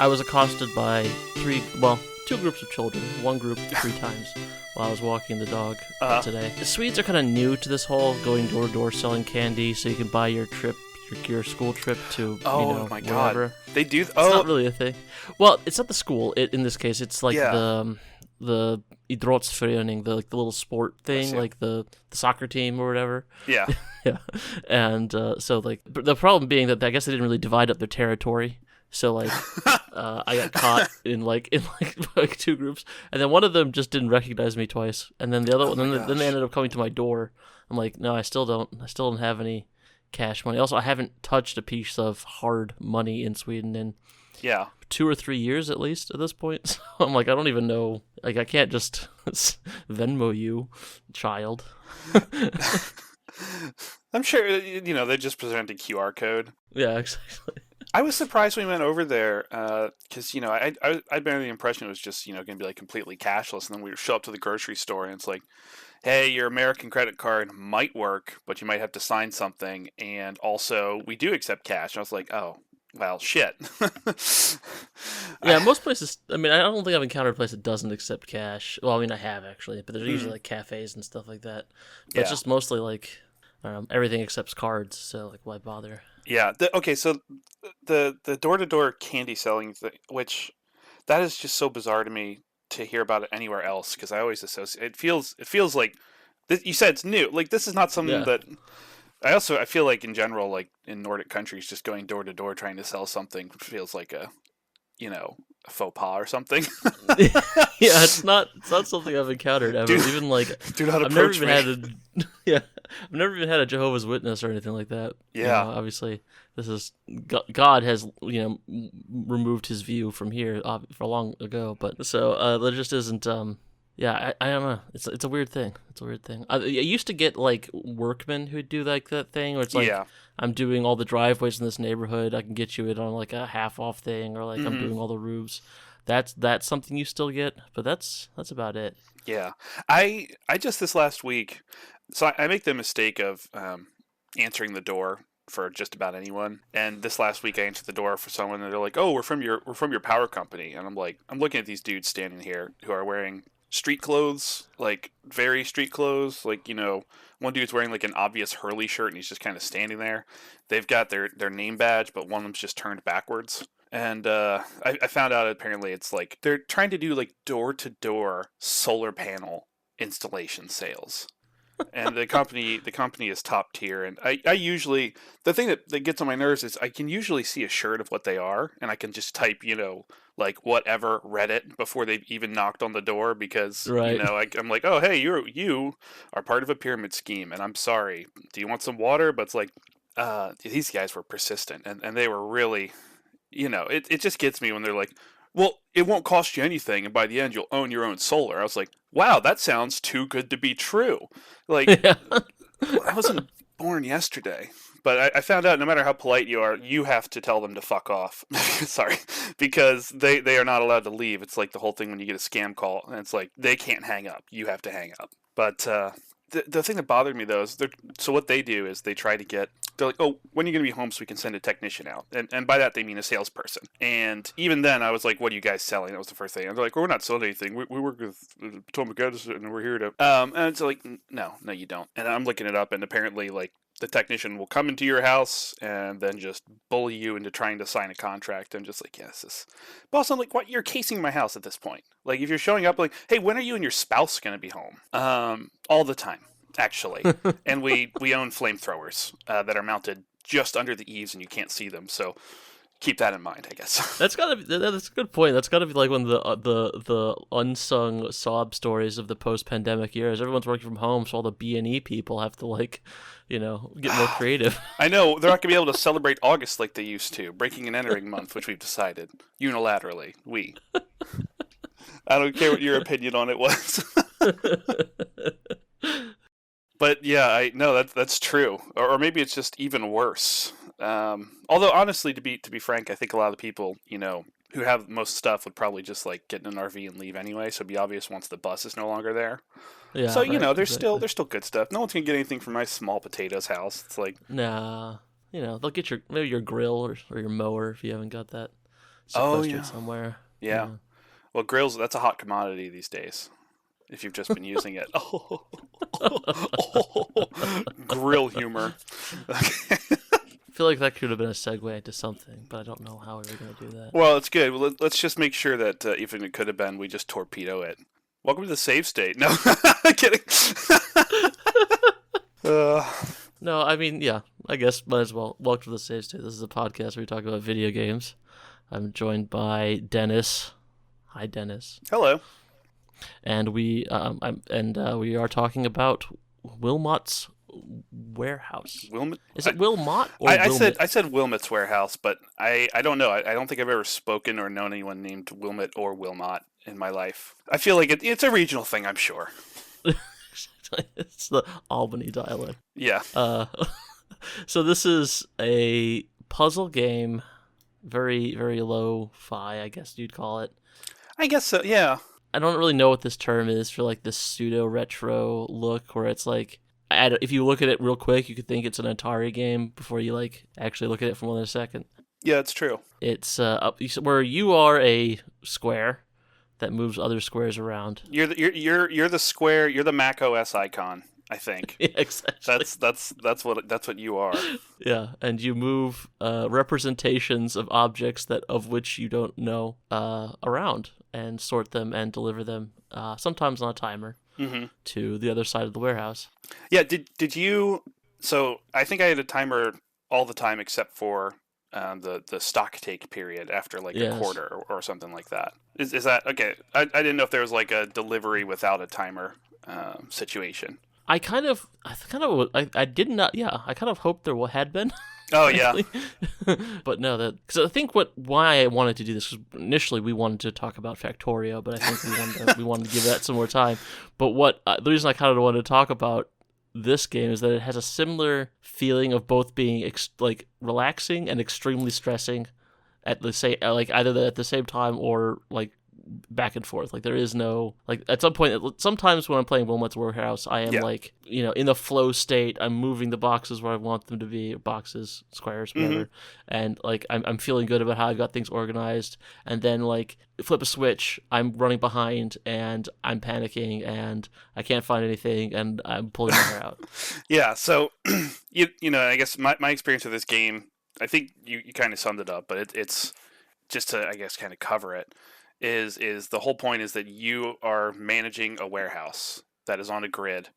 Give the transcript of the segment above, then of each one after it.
I was accosted by two groups of children. One group 3 times while I was walking the dog today. The Swedes are kind of new to this whole going door to door selling candy, so you can buy your school trip to my wherever. God, they do. It's not really a thing. Well, it's not the school. In this case, it's like the idrottsförening, the little sport thing, like the soccer team or whatever. Yeah. Yeah. And so like the problem being that I guess they didn't really divide up their territory. So like I got caught in like 2 groups, and then one of them just didn't recognize me twice, and then the other one then they ended up coming to my door. I'm like, no, I still don't have any cash money. Also, I haven't touched a piece of hard money in Sweden in 2 or 3 years at least at this point. So I'm like, I don't even know. Like, I can't just Venmo you, child. I'm sure they just presented a QR code. Yeah, exactly. I was surprised when we went over there because I'd been under the impression it was just going to be like completely cashless, and then we show up to the grocery store and it's like, hey, your American credit card might work, but you might have to sign something, and also we do accept cash. And I was like, oh, well, shit. Yeah, most places. I mean, I don't think I've encountered a place that doesn't accept cash. Well, I mean, I have actually, but there's usually like cafes and stuff like that. But it's just mostly like everything accepts cards, so like why bother? Yeah. So the door-to-door candy selling thing, which that is just so bizarre to me to hear about it anywhere else, because I always associate it feels like you said it's new. Like, this is not something that I feel like in general, like in Nordic countries, just going door to door trying to sell something feels like a faux pas or something. Yeah, it's not something I've encountered ever. Even like, do not I've never approach even me. I've never even had a Jehovah's Witness or anything like that. Yeah, obviously, this is God has removed his view from here for long ago. But so there just isn't. Yeah, I don't know. It's a weird thing. It's a weird thing. I used to get like workmen who'd do like that thing, where it's like, I'm doing all the driveways in this neighborhood. I can get you it on like a half off thing, or like I'm doing all the roofs. That's something you still get, but that's about it. Yeah, I just this last week, so I make the mistake of answering the door for just about anyone. And this last week I answered the door for someone, and they're like, "Oh, we're from your power company." And I'm like, I'm looking at these dudes standing here who are wearing street clothes, like very street clothes. Like, one dude's wearing like an obvious Hurley shirt and he's just kind of standing there. They've got their name badge, but one of them's just turned backwards. And I found out apparently it's like they're trying to do like door-to-door solar panel installation sales. And the company is top tier. And I usually, the thing that gets on my nerves is I can usually see a shirt of what they are, and I can just type, like whatever Reddit before they've even knocked on the door, because I'm like, oh, hey, you are part of a pyramid scheme, and I'm sorry. Do you want some water? But it's like, these guys were persistent, and they were really, it just gets me when they're like, well, it won't cost you anything, and by the end, you'll own your own solar. I was like, wow, that sounds too good to be true. Like, I wasn't born yesterday. But I found out no matter how polite you are, you have to tell them to fuck off. Sorry. Because they are not allowed to leave. It's like the whole thing when you get a scam call, and it's like, they can't hang up. You have to hang up. But the thing that bothered me, though, is so what they do is they try to they're like, oh, when are you going to be home so we can send a technician out? And by that, they mean a salesperson. And even then, I was like, what are you guys selling? That was the first thing. And they're like, well, we're not selling anything. We work with Potomac Edison, and we're here to... And it's like, no, you don't. And I'm looking it up, and apparently, like, the technician will come into your house and then just bully you into trying to sign a contract. I'm just like, yes. But also, I'm like, what? You're casing my house at this point. Like, if you're showing up, like, hey, when are you and your spouse going to be home? All the time, actually. And we own flamethrowers that are mounted just under the eaves, and you can't see them. So keep that in mind, I guess. That's a good point. That's gotta be like one of the unsung sob stories of the post-pandemic years. Everyone's working from home, so all the B&E people have to get more creative. I know they're not gonna be able to celebrate August like they used to, breaking and entering month, which we've decided unilaterally. I don't care what your opinion on it was. But yeah, I know that's true, or maybe it's just even worse. Although honestly, to be frank, I think a lot of the people who have most stuff would probably just like get in an RV and leave anyway. So it'd be obvious once the bus is no longer there. Yeah. So there's still good stuff. No one's gonna get anything from my small potatoes house. It's like, nah, they'll get maybe your grill or your mower if you haven't got that. Oh sequestered yeah, somewhere. yeah. Yeah. Well, grills, that's a hot commodity these days. If you've just been using it. Oh, grill humor. I feel like that could have been a segue into something, but I don't know how we were going to do that. Well, it's good. Well, let's just make sure that even it could have been, we just torpedo it. Welcome to the save state. No, kidding. No, I mean, yeah, I guess might as well. Welcome to the Save State. This is a podcast where we talk about video games. I'm joined by Dennis. Hi, Dennis. Hello. And we are talking about Wilmot's warehouse. Wilmot? Is it Wilmot or I Wilmot? said Wilmot's warehouse, but I don't know. I don't think I've ever spoken or known anyone named Wilmot or Wilmot in my life. I feel like it's a regional thing, I'm sure. It's the Albany dialect. Yeah. So this is a puzzle game, very, very lo-fi, I guess you'd call it. I guess so, yeah. I don't really know what this term is for like this pseudo-retro look where it's like, if you look at it real quick, you could think it's an Atari game before you like actually look at it for more than a second. Yeah, it's true. It's where you are a square that moves other squares around. You're the square. You're the Mac OS icon. I think. Yeah, exactly. That's what you are. Yeah, and you move representations of objects of which you don't know around and sort them and deliver them, sometimes on a timer, to the other side of the warehouse. Yeah. Did you? So I think I had a timer all the time except for the stock take period after like a quarter or something like that. Is that okay? I didn't know if there was like a delivery without a timer situation. I kind of hoped there had been. Oh yeah. But no, because I think why I wanted to do this was initially we wanted to talk about Factorio, but I think we wanted to give that some more time. But the reason I kind of wanted to talk about this game is that it has a similar feeling of both being like relaxing and extremely stressing at the same, like either at the same time or like back and forth. Like there is no, like at some point, sometimes when I'm playing Wilmot's Warehouse, I am like, in the flow state. I'm moving the boxes where I want them to be, boxes, squares, whatever. And like I'm feeling good about how I've got things organized. And then like flip a switch, I'm running behind and I'm panicking and I can't find anything and I'm pulling my hair out. Yeah. So I guess my experience with this game, I think you kind of summed it up, but it's just to, I guess, kind of cover it. Is the whole point is that you are managing a warehouse that is on a grid.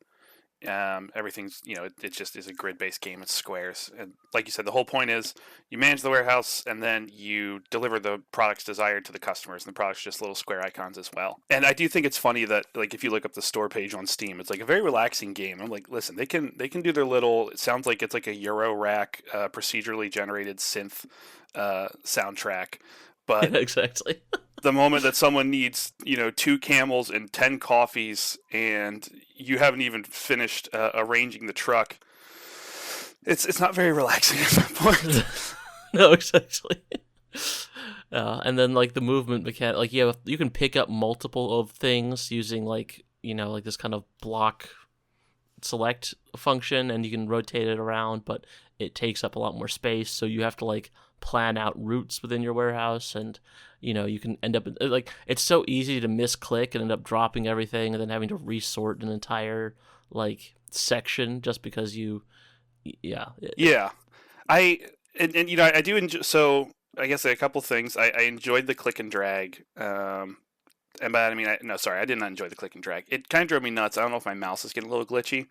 Everything's, it just is a grid-based game. It's squares. And like you said, the whole point is you manage the warehouse and then you deliver the products desired to the customers. And the product's just little square icons as well. And I do think it's funny that, like, if you look up the store page on Steam, it's like a very relaxing game. I'm like, listen, they can do their little, it sounds like it's like a Euro rack, procedurally generated synth soundtrack. But yeah, exactly. The moment that someone needs, 2 camels and 10 coffees, and you haven't even finished arranging the truck, it's not very relaxing at that point. No, exactly. And then like the movement mechanic, like you can pick up multiple of things using like like this kind of block select function, and you can rotate it around, but it takes up a lot more space, so you have to like plan out routes within your warehouse, and you can end up like, it's so easy to misclick and end up dropping everything and then having to resort an entire like section just because I do enjoy, so I guess a couple things. I enjoyed the click and drag, I did not enjoy the click and drag. It kind of drove me nuts. I don't know if my mouse is getting a little glitchy,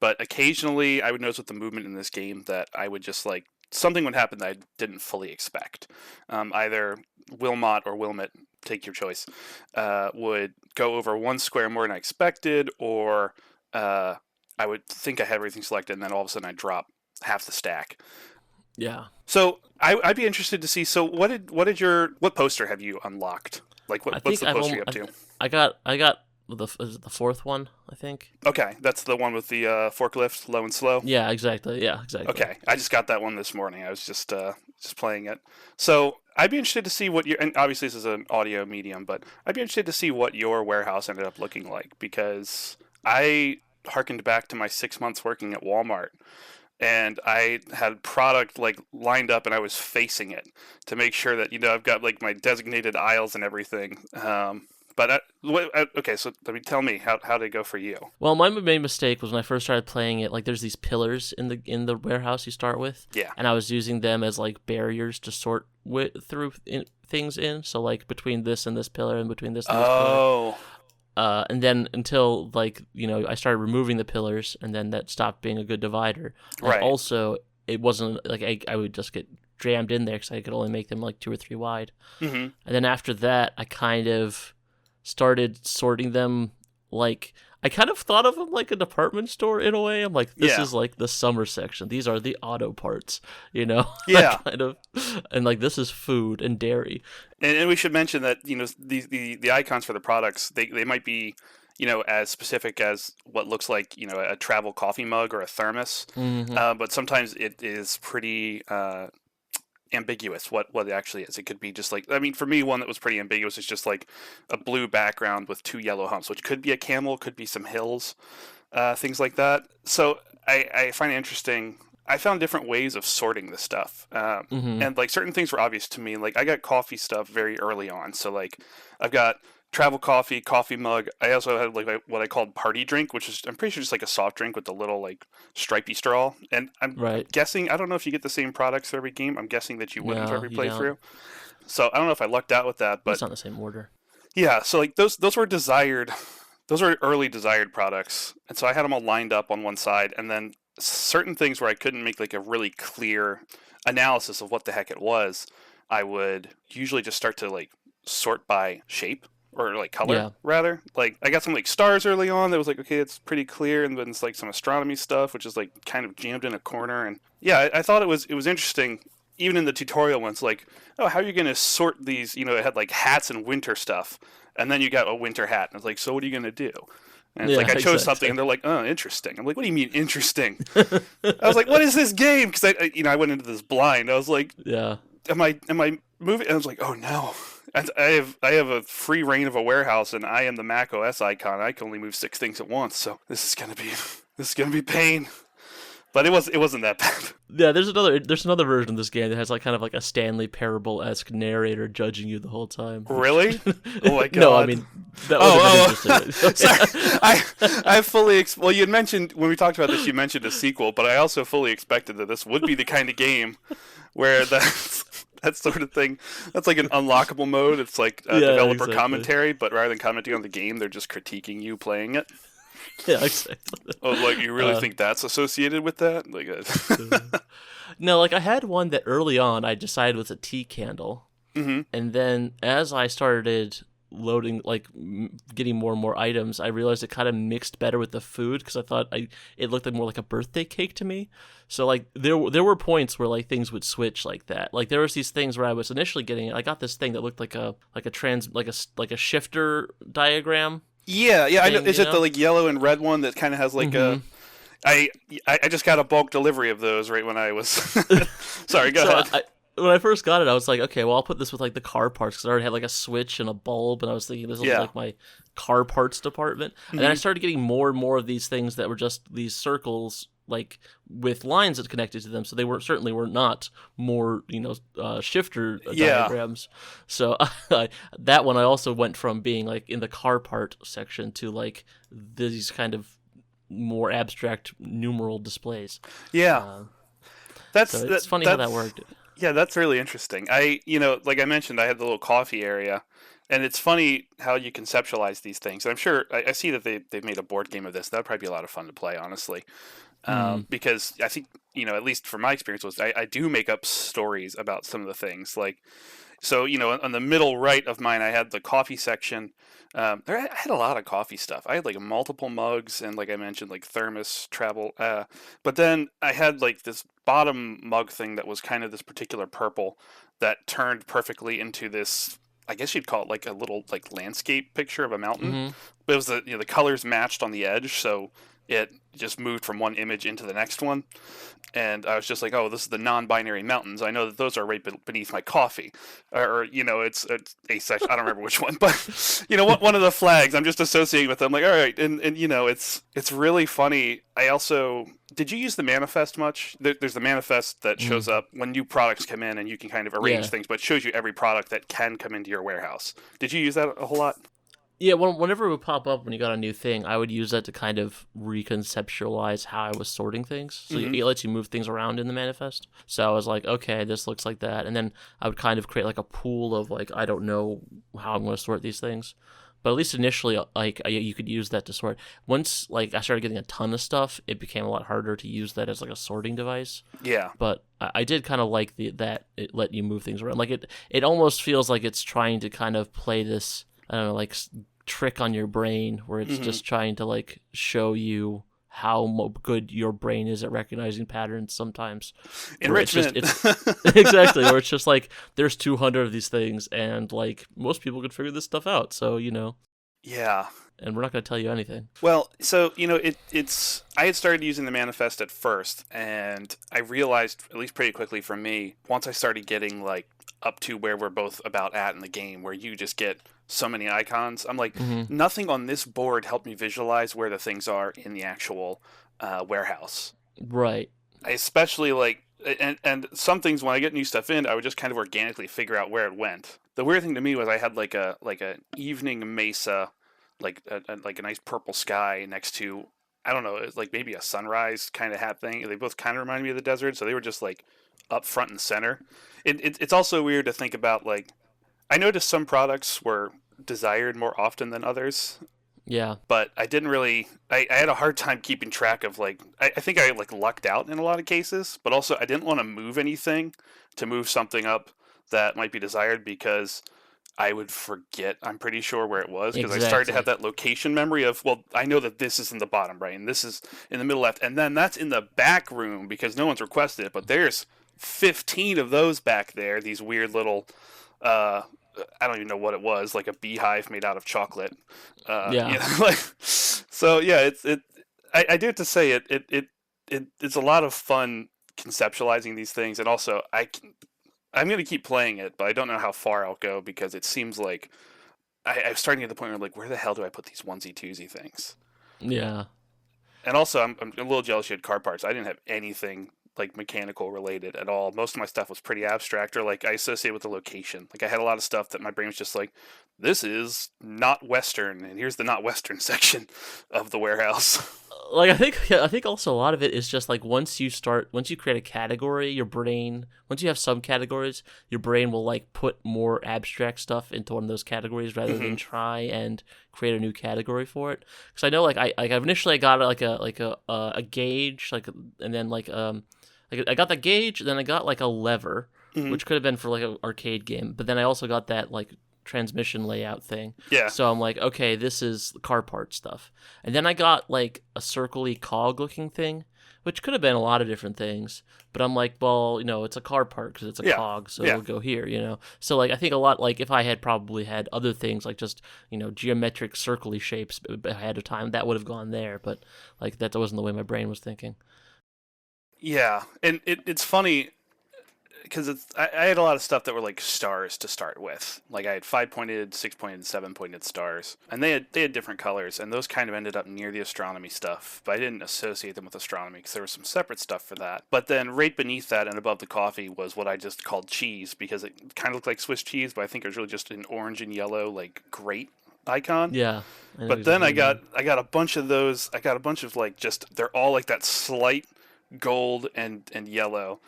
but occasionally I would notice with the movement in this game that I would just like, something would happen that I didn't fully expect. Either Wilmot or Wilmot, take your choice, would go over one square more than I expected, or I would think I had everything selected, and then all of a sudden I'd drop half the stack. Yeah. So I'd be interested to see. So what poster have you unlocked? Like what's the poster you're up to? I got the fourth one, I think. Okay, that's the one with the forklift, low and slow. Yeah, exactly. Okay, I just got that one this morning. I was just playing it. So I'd be interested to see and obviously this is an audio medium, but I'd be interested to see what your warehouse ended up looking like, because I harkened back to my 6 months working at Walmart, and I had product like lined up and I was facing it to make sure that I've got like my designated aisles and everything. Okay, so tell me how did it go for you? Well, my main mistake was when I first started playing it. Like, there's these pillars in the warehouse you start with, Yeah. and I was using them as like barriers to sort through things in. So like between this and this pillar, and between this and this pillar. Oh. And then until like I started removing the pillars, and then that stopped being a good divider. And Right. also, it wasn't like I would just get jammed in there because I could only make them like 2 or 3 wide. Mm-hmm. And then after that, I kind of started sorting them like I kind of thought of them like a department store in a way. I'm like, this is like the summer section. These are the auto parts, Yeah. kind of, and like this is food and dairy. And we should mention that the icons for the products they might be as specific as what looks like a travel coffee mug or a thermos, but sometimes it is pretty ambiguous what it actually is. It could be just like, for me, one that was pretty ambiguous is just like a blue background with 2 yellow humps, which could be a camel, could be some hills, things like that. So I find it interesting. I found different ways of sorting this stuff, and like certain things were obvious to me. Like I got coffee stuff very early on, so like I've got travel coffee mug. I also had like what I called party drink, which is I'm pretty sure just like a soft drink with the little like stripy straw. And I'm guessing, I don't know if you get the same products for every game. I'm guessing that you wouldn't for every playthrough. So I don't know if I lucked out with that, but it's not the same order. Yeah, so like those were desired. Those were early desired products, and so I had them all lined up on one side, and then certain things where I couldn't make like a really clear analysis of what the heck it was, I would usually just start to like sort by shape. Or like color, rather. Like I got some like stars early on that was like, okay, it's pretty clear, and then it's like some astronomy stuff, which is like kind of jammed in a corner. And yeah, I thought it was interesting, even in the tutorial ones. Like, oh, how are you going to sort these? It had like hats and winter stuff, and then you got a winter hat, and it's like, so what are you going to do? And it's like I chose something, and they're like, oh, interesting. I'm like, what do you mean interesting? I was like, what is this game? Because I went into this blind. I was like, am I moving? And I was like, oh no. I have a free reign of a warehouse, and I am the Mac OS icon. I can only move 6 things at once, so this is gonna be pain. But it wasn't that bad. Yeah, there's another version of this game that has like kind of like a Stanley Parable-esque narrator judging you the whole time. Really? Oh my god. No, I mean that would have been interesting. Sorry, I fully well, you had mentioned when we talked about this, you mentioned a sequel, but I also fully expected that this would be the kind of game where that sort of thing. That's like an unlockable mode. It's like developer commentary, but rather than commenting on the game, they're just critiquing you playing it. Yeah, exactly. Oh, like you really think that's associated with that? Like, no, like I had one that early on I decided was a tea candle, and then as I started loading, like getting more and more items, I realized it kind of mixed better with the food because I thought it looked more like a birthday cake to me. So like there were points where like things would switch like that. Like there was these things where I was initially getting, I got this thing that looked like a shifter diagram. Yeah, I know. Is it the like yellow and red one that kind of has like a? I just got a bulk delivery of those right when I was. Sorry, go ahead. When I first got it, I was like, okay, well, I'll put this with like the car parts because I already had like a switch and a bulb, and I was thinking this was like my car parts department. And then I started getting more and more of these things that were just these circles, like with lines that connected to them, so they certainly were not more shifter diagrams. So that one I also went from being like in the car part section to like these kind of more abstract numeral displays. Yeah, it's funny how that worked. Yeah, that's really interesting. Like I mentioned, I had the little coffee area, and it's funny how you conceptualize these things. And I'm sure I see that they've made a board game of this. That'd probably be a lot of fun to play, honestly. Because I think, at lead from my experience was I do make up stories about some of the things. Like, so, on the middle right of mine, I had the coffee section. I had a lot of coffee stuff. I had like multiple mugs and, like I mentioned, like thermos, travel. But then I had like this bottom mug thing that was kind of this particular purple that turned perfectly into this, I guess you'd call it like a little like landscape picture of a mountain. But it was the colors matched on the edge, so it just moved from one image into the next one. And I was just like, oh, this is the non-binary mountains. I know that those are right beneath my coffee, or it's asexual. I don't remember which one, but one of the flags I'm just associating with them. Like, all right, and it's really funny. I also did you use the manifest much? There's the manifest that shows up when new products come in, and you can kind of arrange things, but it shows you every product that can come into your warehouse. Did you use that a whole lot? Yeah, whenever it would pop up when you got a new thing, I would use that to kind of reconceptualize how I was sorting things. So it lets you move things around in the manifest. So I was like, okay, this looks like that. And then I would kind of create like a pool of like, I don't know how I'm going to sort these things. But at least initially, like you could use that to sort. Once like I started getting a ton of stuff, it became a lot harder to use that as like a sorting device. Yeah. But I did kind of like that it let you move things around. Like it almost feels like it's trying to kind of play this, I don't know, like trick on your brain where it's just trying to like show you how good your brain is at recognizing patterns sometimes. Enrichment. Exactly. Where it's just like, there's 200 of these things and like most people could figure this stuff out. So, Yeah. And we're not going to tell you anything. Well, so, it's I had started using the manifest at first, and I realized, at least pretty quickly for me, once I started getting like up to where we're both about at in the game, where you just get so many icons, I'm like, nothing on this board helped me visualize where the things are in the actual warehouse. Right. I especially like, and some things when I get new stuff in, I would just kind of organically figure out where it went. The weird thing to me was I had like a evening mesa, like a nice purple sky next to, I don't know, it's like maybe a sunrise kind of hat thing. They both kind of remind me of the desert, so they were just like up front and center. It's also weird to think about, like, I noticed some products were desired more often than others. Yeah. But I didn't really, I had a hard time keeping track of, like, I think I like lucked out in a lot of cases, but also I didn't want to move anything to move something up that might be desired because I would forget, I'm pretty sure, where it was, because I started to have that location memory of, well, I know that this is in the bottom right, and this is in the middle left, and then that's in the back room because no one's requested it, but there's 15 of those back there, these weird little, I don't even know what it was, like a beehive made out of chocolate. So yeah, I do have to say it's a lot of fun conceptualizing these things, and also I'm going to keep playing it, but I don't know how far I'll go because it seems like I'm starting to get to the point where I'm like, where the hell do I put these onesie twosie things? Yeah. And also, I'm a little jealous you had car parts. I didn't have anything like mechanical related at all. Most of my stuff was pretty abstract, or like I associate with the location. Like I had a lot of stuff that my brain was just like, this is not Western, and here's the not Western section of the warehouse. Like I think also a lot of it is just like once you create a category, your brain, once you have some categories, your brain will like put more abstract stuff into one of those categories rather than try and create a new category for it. Because I know like I initially got a gauge, and then I got the gauge, then I got like a lever, which could have been for like an arcade game, but then I also got that like transmission layout thing. Yeah. So I'm like, okay, this is car part stuff. And then I got like a circle-y cog looking thing, which could have been a lot of different things. But I'm like, well, it's a car part because it's a cog, so it'll go here, So like I think a lot, like if I had probably had other things like just, geometric circle-y shapes ahead of time, that would have gone there. But like that wasn't the way my brain was thinking. Yeah. And it's funny because I had a lot of stuff that were like stars to start with. Like I had 5-pointed, 6-pointed, 7-pointed stars, and they had different colors, and those kind of ended up near the astronomy stuff. But I didn't associate them with astronomy because there was some separate stuff for that. But then right beneath that and above the coffee was what I just called cheese because it kind of looked like Swiss cheese, but I think it was really just an orange and yellow like grate icon. Yeah. But then I got a bunch of those. I got a bunch of like just they're all like that slight gold and yellow.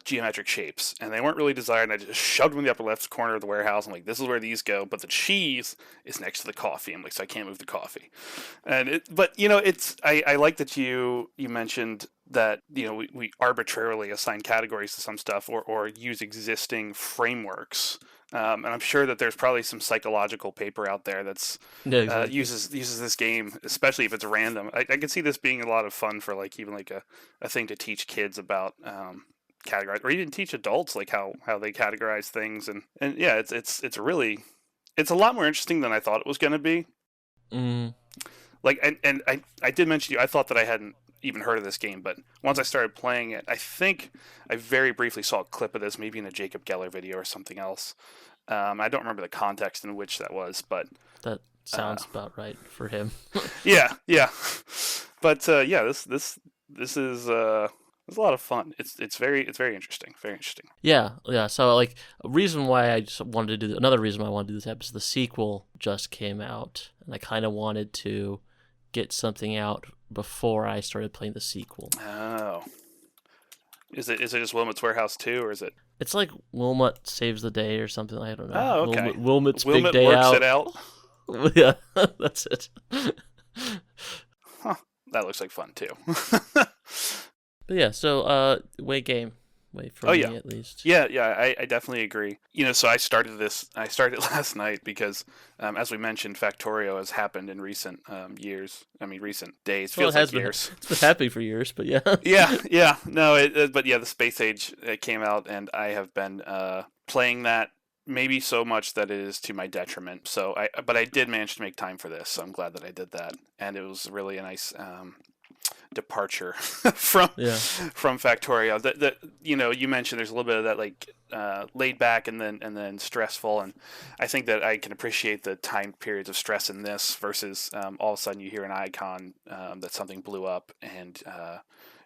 Geometric shapes, and they weren't really desired, and I just shoved them in the upper left corner of the warehouse. I'm like, this is where these go, but the cheese is next to the coffee. I'm like, so I can't move the coffee. And I like that you mentioned that we arbitrarily assign categories to some stuff or use existing frameworks. And I'm sure that there's probably some psychological paper out there that's uses this game, especially if it's random. I could see this being a lot of fun for like even like a thing to teach kids about categorize, or even teach adults like how they categorize things, and yeah, it's a lot more interesting than I thought it was going to be. Like, and I did mention to you, I thought that I hadn't even heard of this game, but once I started playing it, I think I very briefly saw a clip of this, maybe in a Jacob Geller video or something else. I don't remember the context in which that was, but That sounds about right for him. yeah, yeah. But yeah, this is it's a lot of fun. It's very interesting, very interesting. Yeah, yeah. So like a reason why I just wanted to do another reason why I wanted to do this episode, the sequel just came out, and I kind of wanted to get something out before I started playing the sequel. Oh, is it just Wilmot's Warehouse 2, or is it? It's like Wilmot Saves the Day or something. I don't know. Oh, okay. Wilmot's Wilmot Big Day works Out. it out. Yeah, that's it. Huh. That looks like fun too. But yeah, so wait game. Wait for me at least. Yeah, I definitely agree. So I started last night because, as we mentioned, Factorio has happened in recent years. I mean, recent days. Feels like years. It's been happening for years, but yeah. yeah. No, but yeah, the Space Age came out, and I have been playing that maybe so much that it is to my detriment. But I did manage to make time for this, so I'm glad that I did that, and it was really a nice departure from Factorio. That you mentioned there's a little bit of that like laid back and then stressful, and I think that I can appreciate the time periods of stress in this versus all of a sudden you hear an icon that something blew up and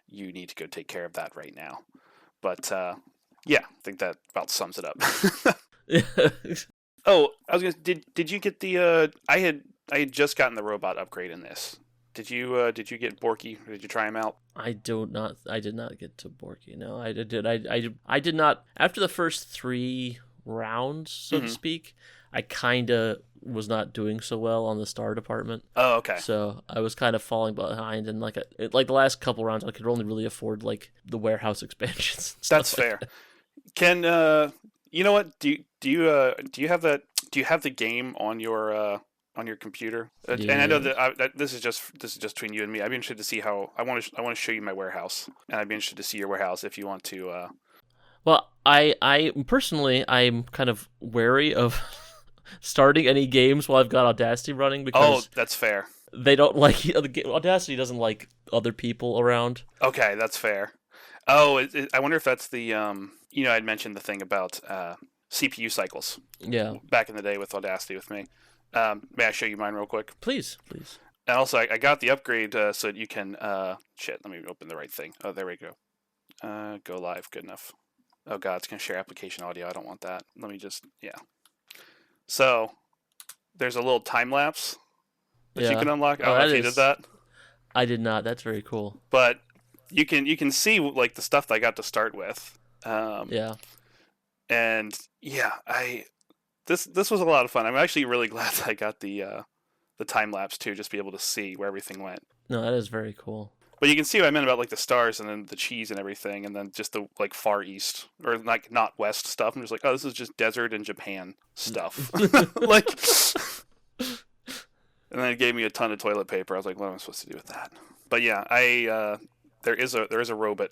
you need to go take care of that right now. But yeah, I think that about sums it up. Oh, I was gonna. Did you get the? I had just gotten the robot upgrade in this. Did you get Borky? Did you try him out? I did not get to Borky. No, I did not. After the first 3 rounds, so to speak, I kind of was not doing so well on the star department. Oh, okay. So I was kind of falling behind, and like the last couple rounds, I could only really afford like the warehouse expansions. That's fair. That. Can you know what? Do you have that? Do you have the game on your computer? Yeah. And I know that this is just between you and me. I'd be interested to see how I want to show you my warehouse, and I'd be interested to see your warehouse if you want to. Well, I personally I'm kind of wary of starting any games while I've got Audacity running because that's fair. They don't like Audacity doesn't like other people around. Okay, that's fair. Oh, I wonder if that's the I'd mentioned the thing about CPU cycles. Yeah. Back in the day with Audacity with me. May I show you mine real quick? Please. And also, I got the upgrade so that you can... let me open the right thing. Oh, there we go. Go live. Good enough. Oh, God, it's going to share application audio. I don't want that. Let me just... Yeah. So, there's a little time-lapse that you can unlock. I don't know if you did that. I did not. That's very cool. But you can see like the stuff that I got to start with. Yeah. And, yeah, This was a lot of fun. I'm actually really glad that I got the time lapse too, just to be able to see where everything went. No, that is very cool. But you can see what I meant about like the stars and then the cheese and everything, and then just the like far east or like not west stuff. I'm just like, oh, this is just desert and Japan stuff. Like, and then it gave me a ton of toilet paper. I was like, what am I supposed to do with that? But yeah, there is a robot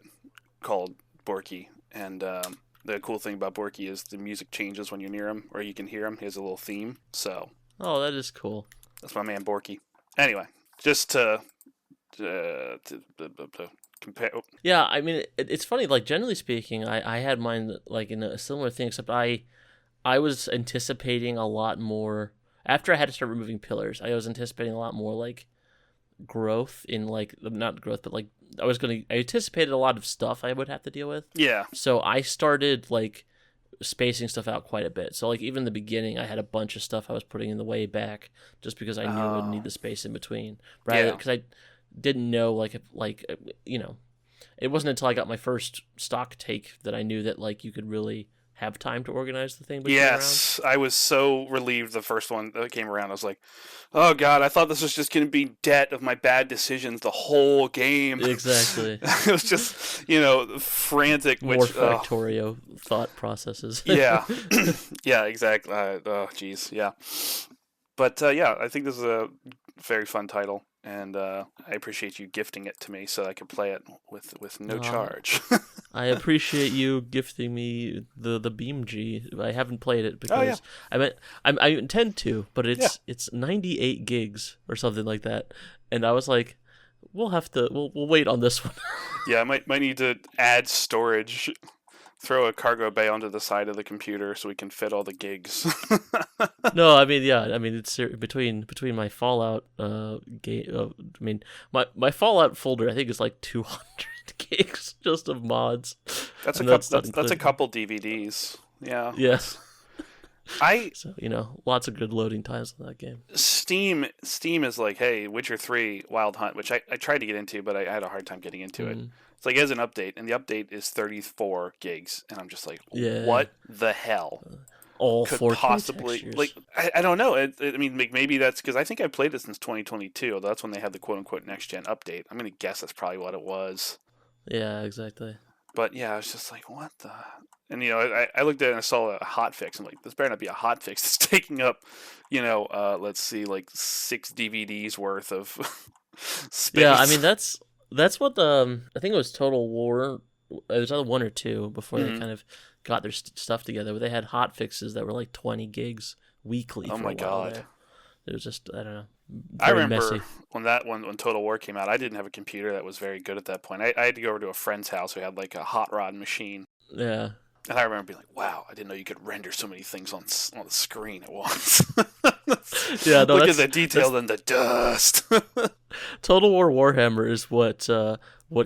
called Borky, and the cool thing about Borky is the music changes when you're near him, or you can hear him. He has a little theme. So. Oh, that is cool. That's my man Borky. Anyway, just to compare. Yeah, I mean, it's funny. Like generally speaking, I had mine like in a similar thing, except I was anticipating a lot more after I had to start removing pillars. I was anticipating a lot more like growth in like not growth, but like I anticipated a lot of stuff I would have to deal with. Yeah. So I started like spacing stuff out quite a bit. So like even in the beginning, I had a bunch of stuff I was putting in the way back just because I knew I would need the space in between. Right? Because I didn't know it wasn't until I got my first stock take that I knew that like you could really have time to organize the thing. Yes, I was so relieved the first one that came around. I was like, oh God, I thought this was just going to be debt of my bad decisions the whole game. Exactly. It was just, frantic. More Factorio thought processes. Yeah. Yeah, exactly. Oh, geez. Yeah. But, yeah, I think this is a very fun title. and I appreciate you gifting it to me so I could play it with no charge. I appreciate you gifting me the Beam G. I haven't played it Oh yeah, because I intend to, but yeah. it's 98 gigs or something like that, and I was like, we'll wait on this one. Yeah, I might need to add storage. Throw a cargo bay onto the side of the computer so we can fit all the gigs. No, I mean, yeah, I mean it's between my Fallout game. I mean, my Fallout folder I think is like 200 gigs just of mods. That's That's a couple DVDs. Yeah. Yes. I So lots of good loading times in that game. Steam is like, hey, Witcher 3 Wild Hunt, which I tried to get into, but I had a hard time getting into it. It's like, as an update, and the update is 34 gigs, and I'm just like, what the hell? All could 4K possibly textures. like I don't know. I mean, maybe that's because I think I played it since 2022. Although that's when they had the quote unquote next gen update. I'm gonna guess that's probably what it was. Yeah, exactly. But yeah, I was just like, what the? And I looked at it and I saw a hotfix. I'm like, this better not be a hotfix. It's taking up, let's see, like 6 DVDs worth of space. Yeah, I mean that's what I think it was Total War. It was either 1 or 2 before they kind of got their stuff together. But they had hot fixes that were like 20 gigs weekly. Oh for my a while god! There. It was just, I don't know. I remember messy. when Total War came out. I didn't have a computer that was very good at that point. I had to go over to a friend's house who had like a hot rod machine. Yeah. And I remember being like, wow, I didn't know you could render so many things on the screen at once. Yeah, no, look at the detail and the dust. Total War Warhammer is what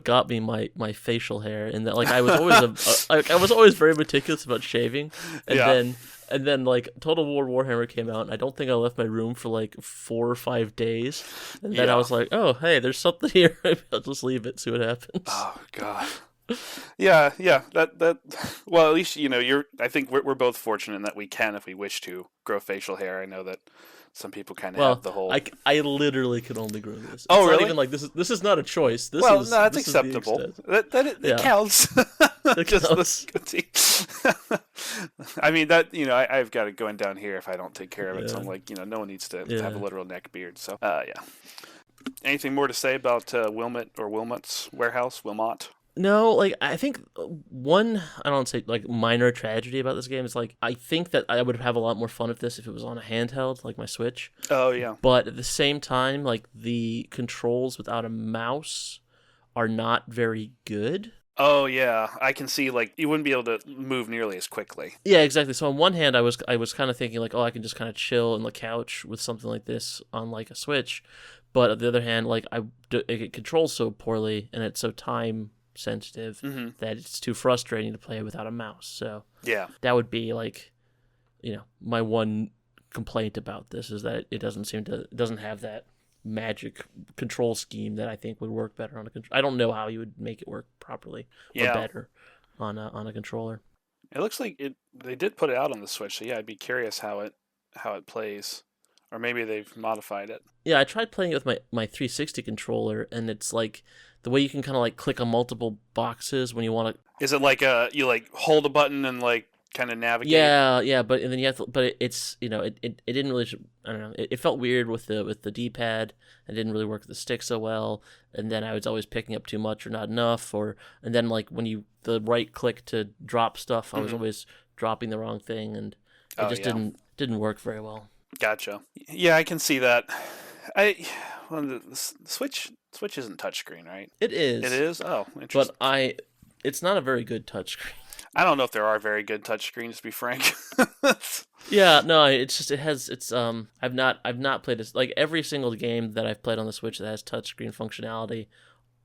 got me my facial hair, and that like I was always very meticulous about shaving, and then like Total War Warhammer came out, and I don't think I left my room for like 4 or 5 days, and then I was like, oh hey, there's something here. I'll just leave it, see what happens. Oh god. Yeah. That. Well, at least I think we're both fortunate in that we can, if we wish to, grow facial hair. I know that some people kind of have the whole. I literally can only grow this. Oh, it's really? Not even like this is not a choice. That's acceptable. It counts. It counts. I mean that I've got it going down here if I don't take care of it. So I'm like no one needs to have a literal neck beard. So yeah. Anything more to say about Wilmot or Wilmot's warehouse? Wilmot. No, like I think one, I don't say like minor tragedy about this game is like I think that I would have a lot more fun with this if it was on a handheld like my Switch. Oh yeah. But at the same time, like the controls without a mouse are not very good. Oh yeah, I can see like you wouldn't be able to move nearly as quickly. Yeah, exactly. So on one hand, I was kind of thinking like, oh, I can just kind of chill on the couch with something like this on like a Switch, but on the other hand, like it controls so poorly and it's so time sensitive that it's too frustrating to play without a mouse. So yeah, that would be like, my one complaint about this is that it doesn't have that magic control scheme that I think would work better on a controller. I don't know how you would make it work properly or better on a controller. It looks like they did put it out on the Switch, so yeah, I'd be curious how it plays. Or maybe they've modified it. Yeah, I tried playing it with my 360 controller, and it's like the way you can kind of like click on multiple boxes when you want to. Is it like you like hold a button and like kind of navigate? Yeah, but and then you have to. But it's it didn't really. I don't know. It felt weird with the D-pad. It didn't really work with the stick so well. And then I was always picking up too much or not enough. And then like when the right click to drop stuff, I was always dropping the wrong thing, and it just didn't work very well. Gotcha. Yeah, I can see that. The Switch isn't touchscreen, right? It is. It is? Oh, interesting. But it's not a very good touchscreen. I don't know if there are very good touchscreens, to be frank. Yeah, no, I've not played this. Like every single game that I've played on the Switch that has touchscreen functionality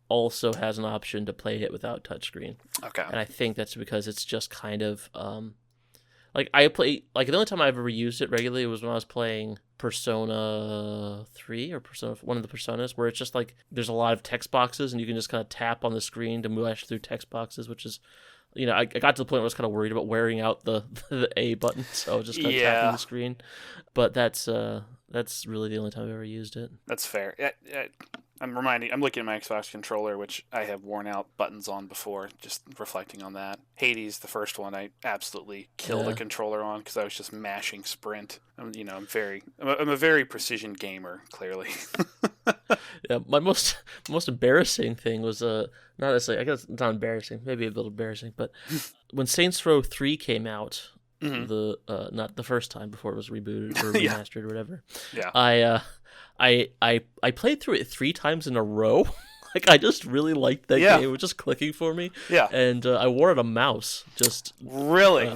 also has an option to play it without touchscreen. Okay. And I think that's because it's just kind of like I play like the only time I've ever used it regularly was when I was playing Persona 3 or Persona, one of the Personas, where it's just like there's a lot of text boxes and you can just kind of tap on the screen to move through text boxes, which is, I got to the point where I was kind of worried about wearing out the A button, so I was just kind of tapping the screen. But that's really the only time I've ever used it. That's fair. I'm looking at my Xbox controller, which I have worn out buttons on before, just reflecting on that. Hades, the first one, I absolutely killed a controller on because I was just mashing sprint. I'm a very precision gamer, clearly. Yeah, my most embarrassing thing was not necessarily, I guess it's not embarrassing, maybe a little embarrassing, but when Saints Row 3 came out, the not the first time before it was rebooted or remastered or whatever. Yeah. I played through it 3 times in a row. Like I just really liked that game. It was just clicking for me. Yeah. And I wore a mouse just really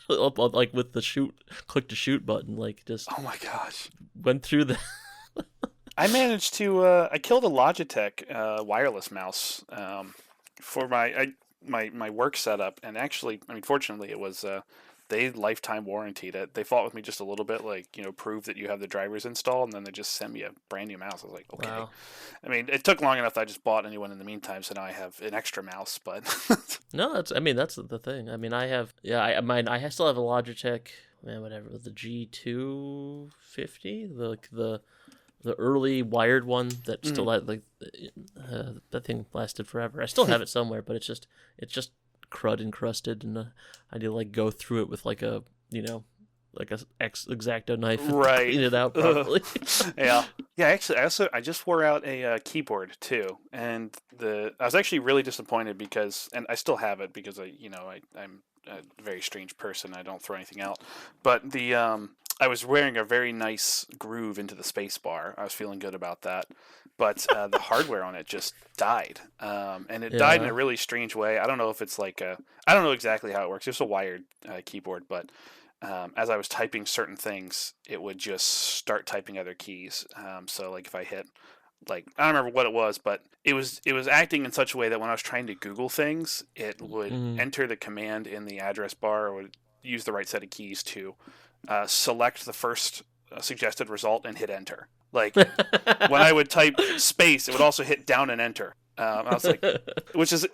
like with the click to shoot button, like just oh my gosh. Went through the I managed to I killed a Logitech wireless mouse for my work setup, and actually, I mean, fortunately, it was they lifetime warrantied it. They fought with me just a little bit, like, prove that you have the drivers installed, and then they just sent me a brand new mouse. I was like, okay. Wow. I mean, it took long enough that I just bought a new one in the meantime, so now I have an extra mouse. But no, that's the thing. I mean, I still have a Logitech, man, whatever, the G250, the early wired one that still had that thing lasted forever. I still have it somewhere, but it's just crud encrusted, and I need to go through it with like a X-Acto knife and clean it out properly. Yeah. Actually, I just wore out a keyboard too, and I was actually really disappointed because, and I still have it because I'm a very strange person. I don't throw anything out, but I was wearing a very nice groove into the space bar. I was feeling good about that. But the hardware on it just died. And it died in a really strange way. I don't know if it's I don't know exactly how it works. It's a wired keyboard, but as I was typing certain things, it would just start typing other keys. So if I hit, I don't remember what it was, but it was acting in such a way that when I was trying to Google things, it would enter the command in the address bar, or would use the right set of keys to select the first suggested result and hit enter. When I would type space, it would also hit down and enter. I was like, which is,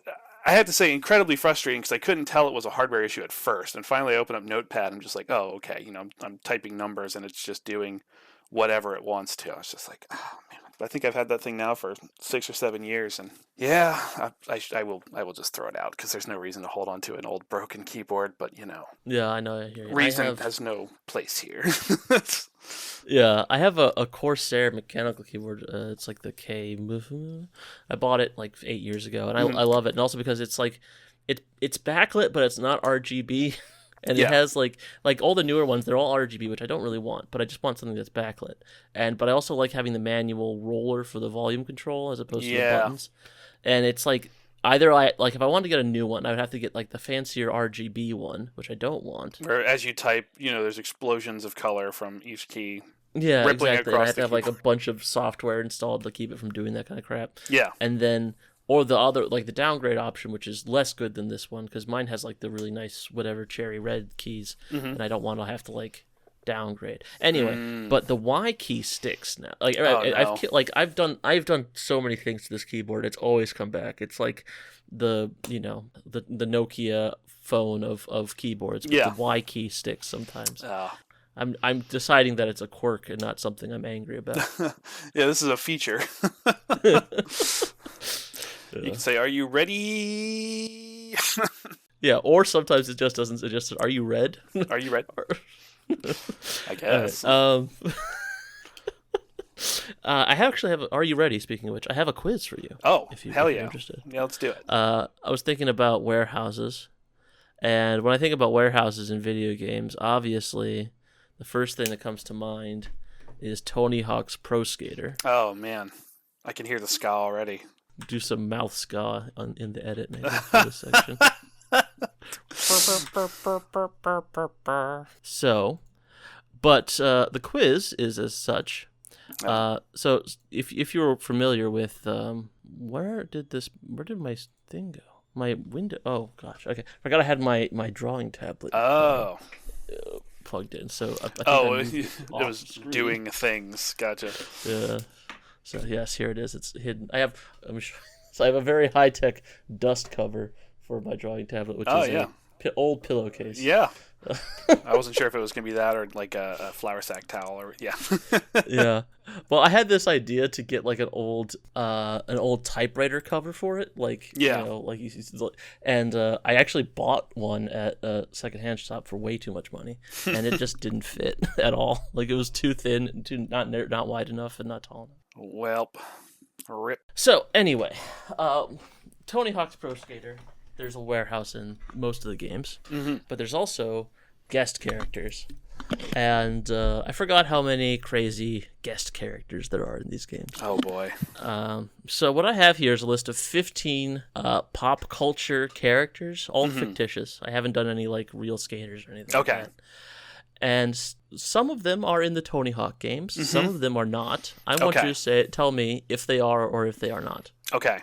I had to say, incredibly frustrating because I couldn't tell it was a hardware issue at first. And finally, I opened up Notepad. And I'm just like, oh, okay. I'm typing numbers and it's just doing whatever it wants to. I was just like, oh man. I think I've had that thing now for 6 or 7 years, and I will just throw it out because there's no reason to hold on to an old broken keyboard. But yeah, I know. I hear you. Reason has no place here. Yeah, I have a Corsair mechanical keyboard. It's like the K. I bought it 8 years ago, and I love it, and also because it's it's backlit, but it's not RGB. And it has all the newer ones, they're all RGB, which I don't really want, but I just want something that's backlit. But I also like having the manual roller for the volume control as opposed to the buttons. And it's either if I wanted to get a new one, I would have to get the fancier RGB one, which I don't want. Or as you type, there's explosions of color from each key. Yeah, exactly. I have to have a bunch of software installed to keep it from doing that kind of crap. Yeah. And then or the other, the downgrade option, which is less good than this one, because mine has the really nice whatever cherry red keys, and I don't want to have to downgrade anyway. But the Y key sticks now. I've done so many things to this keyboard. It's always come back. It's the Nokia phone of keyboards. But the Y key sticks sometimes. I'm deciding that it's a quirk and not something I'm angry about. Yeah, this is a feature. You can say, "Are you ready?" Yeah, or sometimes it just doesn't. It just says, "Are you red?" Are you red? I guess. Right. I actually have. Are you ready? Speaking of which, I have a quiz for you. Oh, if you're interested. Yeah, let's do it. I was thinking about warehouses, and when I think about warehouses in video games, obviously, the first thing that comes to mind is Tony Hawk's Pro Skater. Oh man, I can hear the ska already. Do some mouth ska in the edit maybe for this section. So, but the quiz is as such. So if you're familiar with where did my thing go? My window. Oh gosh. Okay, I forgot I had my drawing tablet. Plugged in. So it was doing things. Gotcha. Yeah. So yes, here it is. It's hidden. I have a very high tech dust cover for my drawing tablet, which is an old pillowcase. Yeah. I wasn't sure if it was going to be that or like a flour sack towel or yeah. Yeah. Well, I had this idea to get like an old typewriter cover for it, like Yeah. and I actually bought one at a secondhand shop for way too much money, and it just didn't fit at all. Like it was too thin, not wide enough, and not tall enough. Welp, rip. So anyway, Tony Hawk's Pro Skater. There's a warehouse in most of the games, but there's also guest characters. And I forgot how many crazy guest characters there are in these games. Oh, boy. So what I have here is a list of 15 pop culture characters, all fictitious. I haven't done any like real skaters or anything like that. And some of them are in the Tony Hawk games. Some of them are not. I want you to tell me if they are or if they are not. Okay.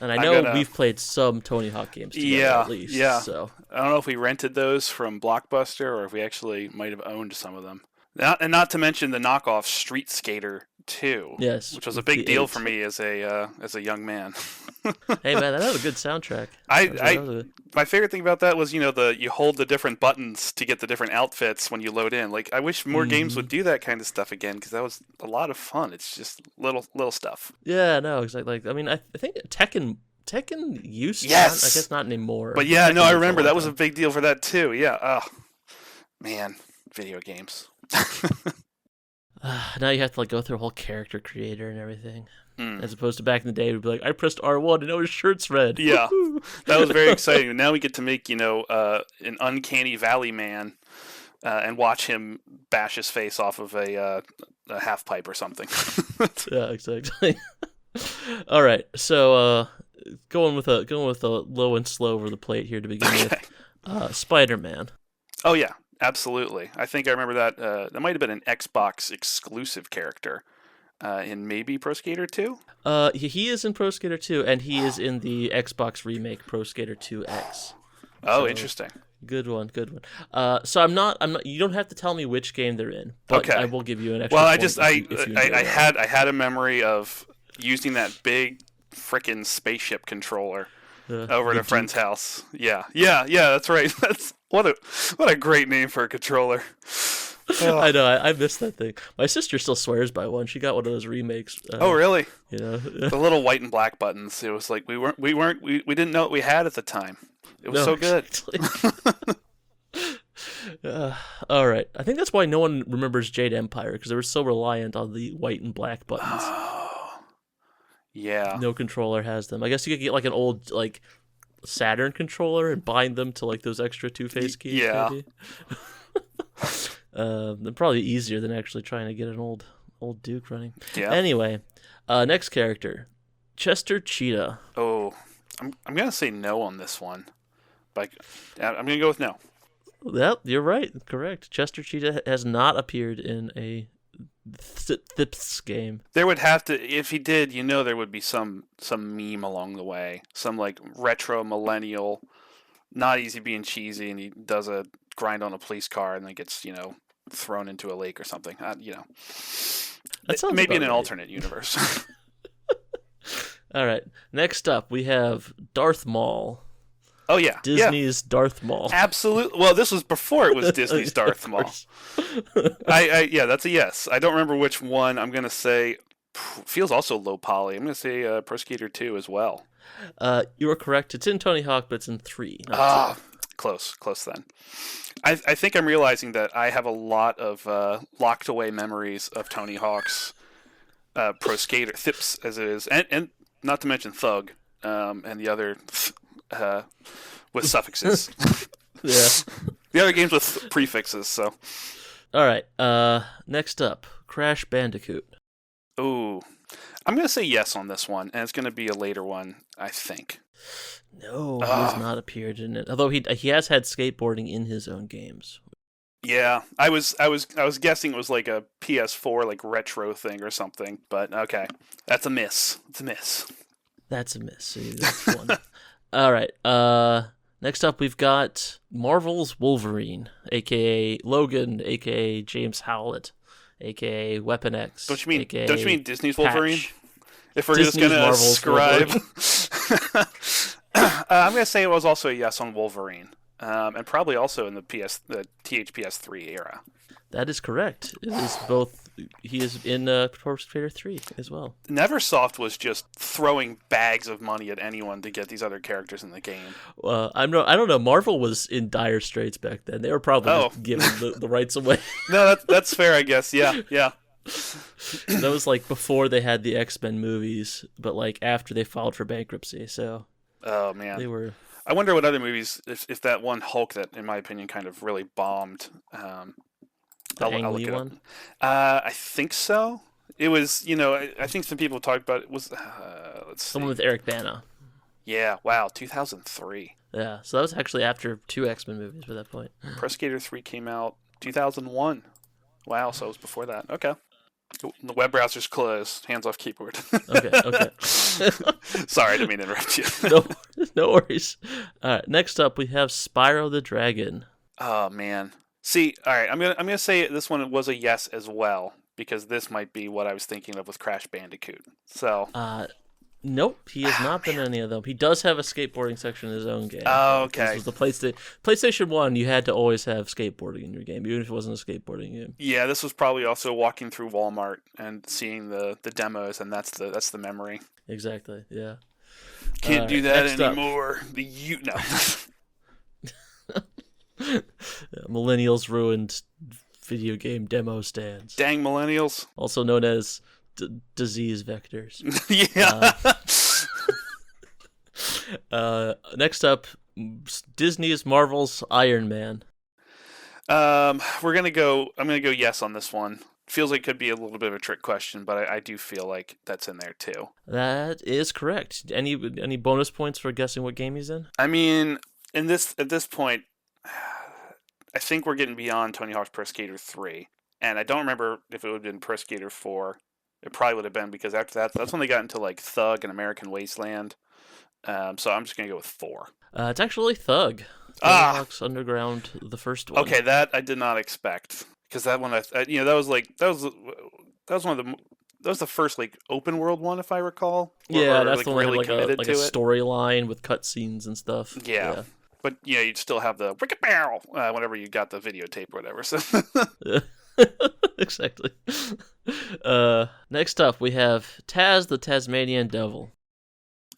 And I know we've played some Tony Hawk games together at least. Yeah. So I don't know if we rented those from Blockbuster or if we actually might have owned some of them. Not to mention the knockoff Street Skater 2. Yes. Which was a big deal for me as a young man. Hey man, that was a good soundtrack. My favorite thing about that was, you hold the different buttons to get the different outfits when you load in. Like, I wish more games would do that kind of stuff again because that was a lot of fun. It's just little stuff. Yeah, no, exactly. Like, I mean, I think Tekken used to. Yes. I guess not anymore. But yeah, no, I remember that was a big deal for that too. Yeah. Oh, man, video games. Now you have to like go through a whole character creator and everything. As opposed to back in the day, we'd be like, I pressed R1 and now his shirt's red. Yeah, that was very exciting. Now we get to make, an uncanny valley man and watch him bash his face off of a half pipe or something. Yeah, exactly. All right, so going with a low and slow over the plate here to begin with. Spider-Man. Oh yeah, absolutely. I think I remember that. That might have been an Xbox exclusive character. In maybe Pro Skater 2? He is in Pro Skater 2, and he is in the Xbox remake Pro Skater 2X. Oh, interesting. Good one. So I'm not. You don't have to tell me which game they're in, but I will give you an extra. Well, I had a memory of using that big frickin' spaceship controller over at a friend's house. Yeah, that's right. That's what a great name for a controller. I know. I missed that thing. My sister still swears by one. She got one of those remakes. Oh, really? The little white and black buttons. It was like we didn't know what we had at the time. It was so good. All right. I think that's why no one remembers Jade Empire because they were so reliant on the white and black buttons. Oh, yeah. No controller has them. I guess you could get like an old like Saturn controller and bind them to like those extra two-face keys. Yeah. Maybe. They're probably easier than actually trying to get an old Duke running. Yeah. Anyway, next character, Chester Cheetah. Oh, I'm gonna say no on this one, but I'm gonna go with no. Yep, you're right. Correct. Chester Cheetah has not appeared in a Thips game. There would have to, if he did, there would be some meme along the way, some like retro millennial, not easy being cheesy, and he does a grind on a police car and then gets thrown into a lake or something. That sounds maybe in an right. alternate universe. All right. Next up, we have Darth Maul. Oh yeah, Disney's Darth Maul. Absolutely. Well, this was before it was Disney's Darth Maul. Yeah, that's a yes. I don't remember which one. I'm gonna say feels also low poly. I'm gonna say Pro Skater 2 as well. You are correct. It's in Tony Hawk, but it's in 3. Close then. I think I'm realizing that I have a lot of locked away memories of Tony Hawk's Pro Skater, Thips as it is, and not to mention Thug, and the other with suffixes. Yeah. The other games with prefixes, so. All right. Next up, Crash Bandicoot. Ooh. I'm going to say yes on this one, and it's going to be a later one, I think. No, he has not appeared in it. Although he has had skateboarding in his own games. Yeah, I was guessing it was like a PS4 like retro thing or something, but okay. That's a miss. It's a miss. That's a miss. So that's one. All right. Next up, we've got Marvel's Wolverine, a.k.a. Logan, a.k.a. James Howlett, a.k.a. Weapon X. Don't you AKA mean Disney's Wolverine? Patch. If we're Disney's just going to Marvel's ascribe... I'm going to say it was also a yes on Wolverine. and probably also in the THPS3 era. That is correct. It is both. He is in Pro Skater 3 as well. Neversoft was just throwing bags of money at anyone to get these other characters in the game. I don't know. Marvel was in dire straits back then. They were probably just giving the rights away. No, that's fair, I guess. Yeah. That was like before they had the X-Men movies, but like after they filed for bankruptcy. So. Oh man. They were. I wonder what other movies, if that one Hulk that, in my opinion, kind of really bombed. The Ang Lee one? I think so. It was, I think some people talked about it was, let's see. Someone with Eric Bana. Yeah, wow, 2003. Yeah, so that was actually after 2 X-Men movies by that point. Pro Skater 3 came out 2001. Wow, so it was before that. Okay. The web browser's closed. Hands off keyboard. Okay. Sorry, I didn't mean to interrupt you. No worries. All right, next up we have Spyro the Dragon. Oh, man. See, all right, I'm gonna say this one was a yes as well, because this might be what I was thinking of with Crash Bandicoot. So. Nope, he has not been in any of them. He does have a skateboarding section in his own game. Oh, okay. This was the PlayStation 1, you had to always have skateboarding in your game, even if it wasn't a skateboarding game. Yeah, this was probably also walking through Walmart and seeing the demos, and that's the memory. Exactly, yeah. Can't do that anymore. Yeah, millennials ruined video game demo stands. Dang millennials. Also known as disease vectors. Yeah. Next up, Disney's Marvel's Iron Man. I'm gonna go yes on this one. Feels like it could be a little bit of a trick question, but I do feel like that's in there too. That is correct. Any bonus points for guessing what game he's in? I mean, at this point, I think we're getting beyond Tony Hawk's Pro Skater 3, and I don't remember if it would have been Pro Skater 4. It probably would have been, because after that's when they got into like Thug and American Wasteland. So I'm just gonna go with 4. It's actually Thug. Tony Hawk's Underground, the first one. Okay, that I did not expect, because that one, that was the first like open world one, if I recall. Yeah, that's the one that had like a storyline with cutscenes and stuff. Yeah. But you'd still have the wicked barrel whenever you got the videotape or whatever. So. Exactly. Next up, we have Taz the Tasmanian Devil.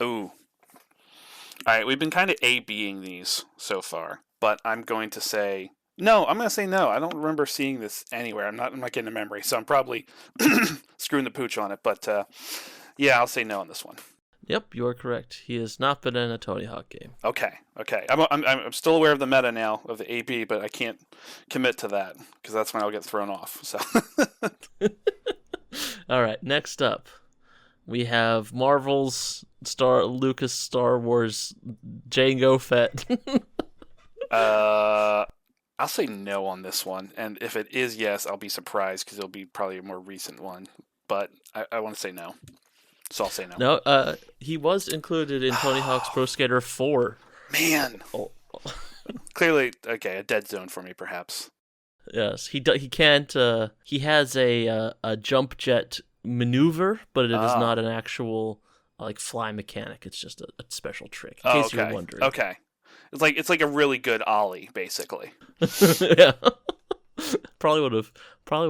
Ooh. All right, we've been kind of A-Bing these so far, but I'm going to say no. I'm going to say no. I don't remember seeing this anywhere. I'm not getting a memory, so I'm probably screwing the pooch on it. But yeah, I'll say no on this one. Yep, you are correct. He has not been in a Tony Hawk game. Okay. I'm still aware of the meta now of the AB, but I can't commit to that because that's when I'll get thrown off. So. All right. Next up, we have Marvel's Lucas Star Wars Jango Fett. I'll say no on this one, and if it is yes, I'll be surprised because it'll be probably a more recent one. But I want to say no. So I'll say no. No, he was included in Tony Hawk's Pro Skater 4. Man. Oh. Clearly, okay, a dead zone for me, perhaps. Yes, he can't. He has a jump jet maneuver, but it is not an actual like fly mechanic. It's just a special trick. In case you're wondering. Okay, it's like a really good ollie, basically. Yeah. Probably would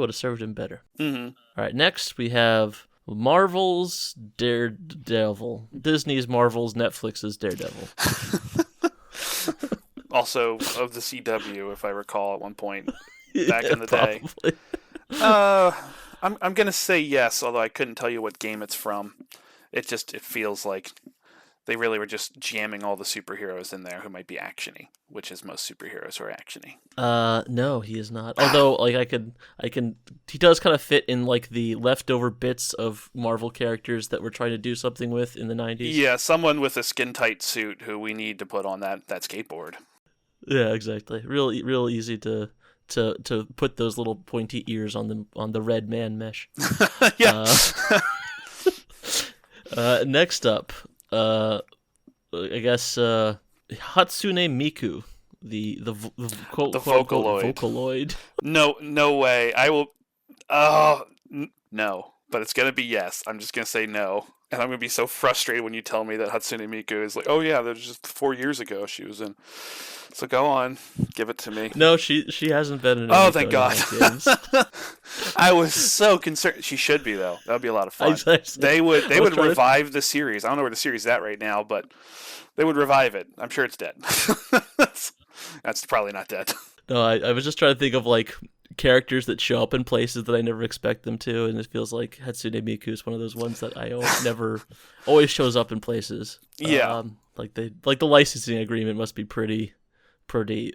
have served him better. Mm-hmm. All right, next we have Marvel's Daredevil. Disney's Marvel's Netflix's Daredevil. Also of the CW, if I recall, at one point back in the probably. Day. I'm gonna say yes, although I couldn't tell you what game it's from. It feels like they really were just jamming all the superheroes in there who might be actiony, which is most superheroes who are actiony. No, he is not. Although, like, he does kind of fit in like the leftover bits of Marvel characters that we're trying to do something with in the 90s. Yeah, someone with a skin tight suit who we need to put on that skateboard. Yeah, exactly. Real easy to put those little pointy ears on the red man mesh. Yeah. Next up, I guess Hatsune Miku, the Vocaloid. No way. I will. No, but it's gonna be yes. I'm just gonna say no And I'm going to be so frustrated when you tell me that Hatsune Miku is like, oh yeah, that was just 4 years ago she was in. So go on, give it to me. No, she hasn't been in any Oh, thank Tony God. Hawk games. I was so concerned. She should be, though. That would be a lot of fun. I They would trying revive the series. I don't know where the series is at right now, but they would revive it. I'm sure it's dead. That's probably not dead. No, I was just trying to think of like characters that show up in places that I never expect them to, and it feels like Hatsune Miku is one of those ones that I always shows up in places. Yeah. Like the licensing agreement must be pretty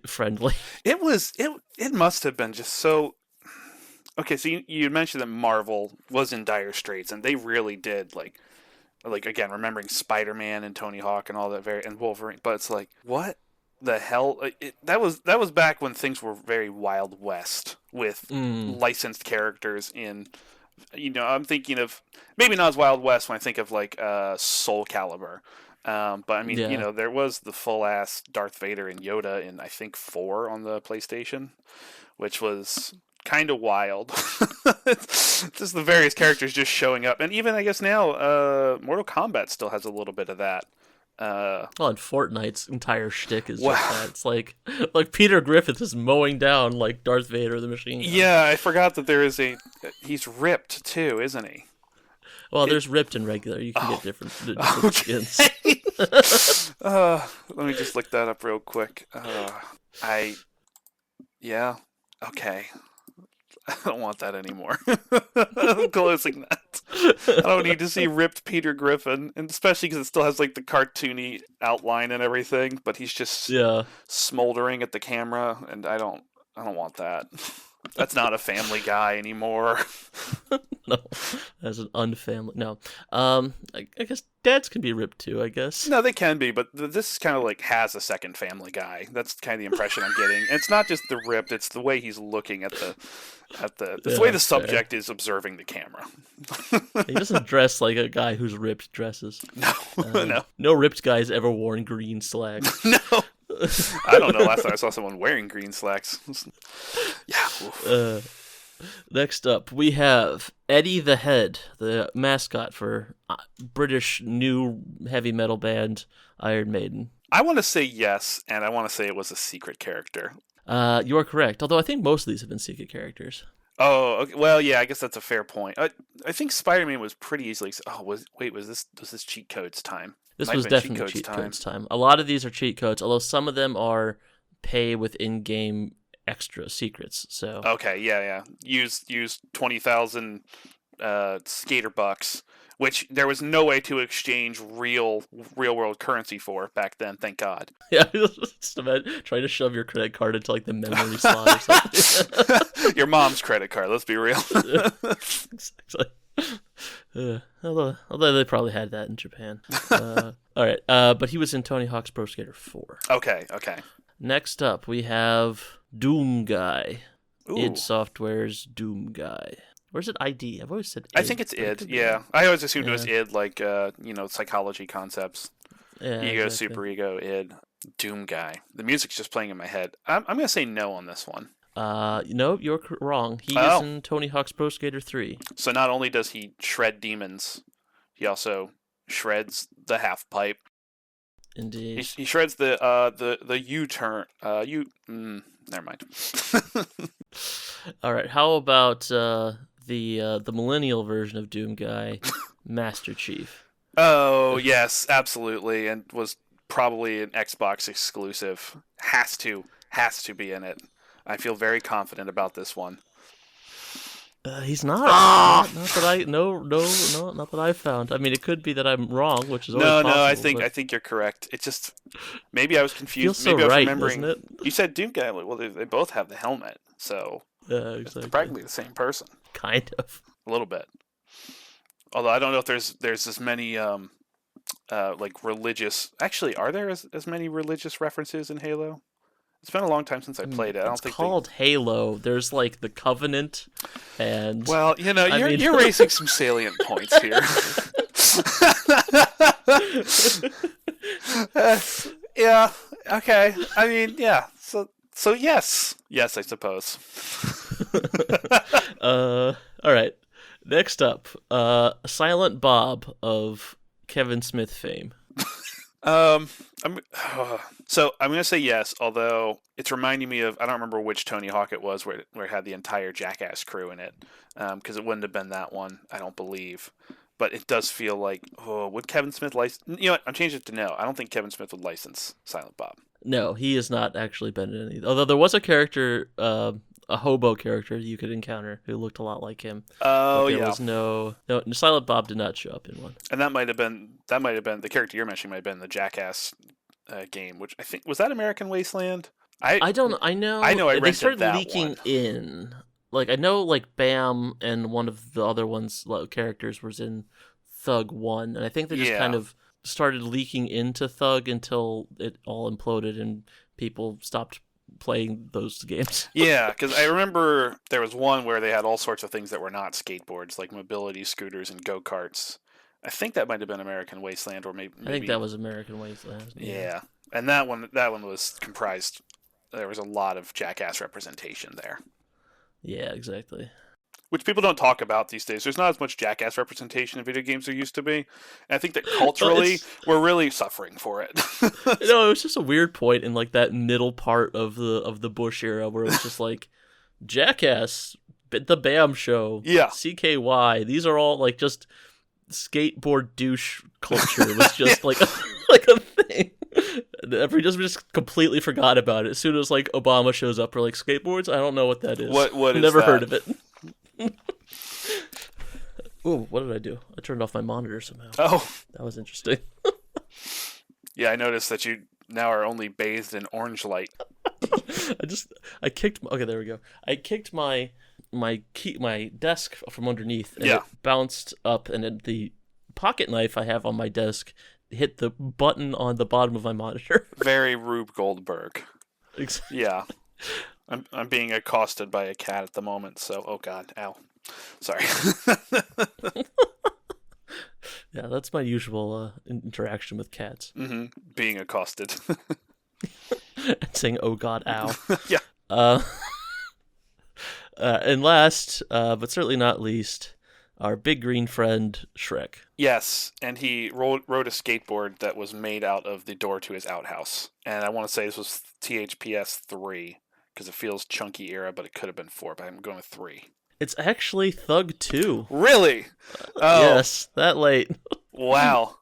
friendly. It must have been just so. Okay, so you mentioned that Marvel was in dire straits, and they really did like again, remembering Spider-Man and Tony Hawk and all that and Wolverine, but it's like, what the hell? That was back when things were very Wild West with licensed characters in. I'm thinking of maybe not as Wild West when I think of like Soul Calibur. But I mean, there was the full ass Darth Vader and Yoda in I think 4 on the PlayStation, which was kind of wild. It's just the various characters just showing up, and even I guess now, Mortal Kombat still has a little bit of that. Well, and Fortnite's entire shtick is just that. It's like Peter Griffith is mowing down like Darth Vader the Machine Gun. Yeah, I forgot that there is he's ripped too, isn't he? Well, there's ripped and regular. You can get different skins. Let me just look that up real quick. Okay. I don't want that anymore. I'm closing that. I don't need to see ripped Peter Griffin, and especially because it still has like the cartoony outline and everything, but he's just smoldering at the camera, and I don't want that. That's not a Family Guy anymore. No, that's an unfamily. No, I guess dads can be ripped too. I guess. No, they can be, but this kind of like has a second Family Guy. That's kind of the impression I'm getting. And it's not just the ripped; it's the way he's looking at the way the subject is observing the camera. He doesn't dress like a guy who's ripped dresses. No, no ripped guy's ever worn green slacks. No. I don't know. Last time I saw someone wearing green slacks. Yeah. Next up, we have Eddie the Head, the mascot for British new heavy metal band Iron Maiden. I want to say yes, and I want to say it was a secret character. You are correct, although I think most of these have been secret characters. Oh, okay. Well, yeah, I guess that's a fair point. I think Spider-Man was pretty easily. Oh, was this cheat codes time? This was definitely cheat codes time. A lot of these are cheat codes, although some of them are pay with in-game extra secrets. So okay, yeah. Use 20,000 skater bucks, which there was no way to exchange real world currency for back then. Thank God. Yeah, just imagine trying to shove your credit card into like the memory slot or something. Your mom's credit card. Let's be real. Exactly. Although they probably had that in Japan. All right, but he was in Tony Hawk's Pro Skater 4. Okay. Next up, we have Doom Guy. Ooh. id Software's Doom Guy. Or is it ID? I've always said id. I think it's id, yeah. I always assumed it was id, like, psychology concepts. Yeah, Ego, exactly. superego, id. Doom Guy. The music's just playing in my head. I'm going to say no on this one. No, you're wrong. He is in Tony Hawk's Pro Skater 3. So not only does he shred demons, he also shreds the half pipe. Indeed. He shreds the U-turn. Never mind. All right. How about the millennial version of Doom Guy, Master Chief? Oh yes, absolutely, and was probably an Xbox exclusive. Has to be in it. I feel very confident about this one. He's not. Not that I found. I mean, it could be that I'm wrong, which is always possible. No. I think you're correct. It just maybe I was confused. Feels so maybe I was right, remembering. doesn't it? You said Doom Guy. Well, they both have the helmet, so exactly. it's practically the same person. Kind of. A little bit. Although I don't know if there's as many like religious. Actually, are there as many religious references in Halo? It's been a long time since I played it. I don't think it's called Halo. There's like the Covenant, and well, you're raising some salient points here. Yeah. Okay. I mean, yeah. So yes, I suppose. All right. Next up, Silent Bob of Kevin Smith fame. I'm so I'm gonna say yes, although it's reminding me of I don't remember which Tony Hawk it was where it had the entire Jackass crew in it, because it wouldn't have been that one, I don't believe. But it does feel like, would Kevin Smith license? You know what? I'm changing it to no. I don't think Kevin Smith would license Silent Bob. No, he has not actually been in any. Although there was a character, a hobo character you could encounter who looked a lot like him. Oh, but there yeah. was no Silent Bob did not show up in one. And that might have been the character you're mentioning might have been the Jackass game, which I think was that American Wasteland. I know. I rented they started that leaking one. in. Like I know, like Bam and one of the other ones characters was in Thug 1, and I think they just kind of started leaking into Thug until it all imploded and people stopped playing those games. Yeah, because I remember there was one where they had all sorts of things that were not skateboards, like mobility scooters and go-karts. I think that might have been American Wasteland, or maybe I think that was American Wasteland. Yeah, and that one was comprised. There was a lot of Jackass representation there. Yeah, exactly. Which people don't talk about these days. There's not as much Jackass representation in video games there used to be. And I think that culturally, we're really suffering for it. It was just a weird point in like that middle part of the Bush era where it was just like Jackass, the Bam Show, yeah, CKY. These are all like just skateboard douche culture. It was just like like a thing. We just completely forgot about it. As soon as like Obama shows up, we're like, skateboards? I don't know what that is. What is Never that? heard of it. Ooh, what did I do? I turned off my monitor somehow. Oh, that was interesting. Yeah, I noticed that you now are only bathed in orange light. I kicked. Okay, there we go. I kicked my desk from underneath, and it bounced up, and then the pocket knife I have on my desk hit the button on the bottom of my monitor. Very Rube Goldberg. Exactly. Yeah. I'm being accosted by a cat at the moment, so oh god, ow. Sorry. Yeah, that's my usual interaction with cats. Mm-hmm. Being accosted. And saying oh god, ow. Yeah. And last, but certainly not least, our big green friend, Shrek. Yes, and he rode a skateboard that was made out of the door to his outhouse. And I want to say this was THPS 3, because it feels chunky era, but it could have been 4, but I'm going with 3. It's actually Thug 2. Really? Oh. Yes, that late. Wow.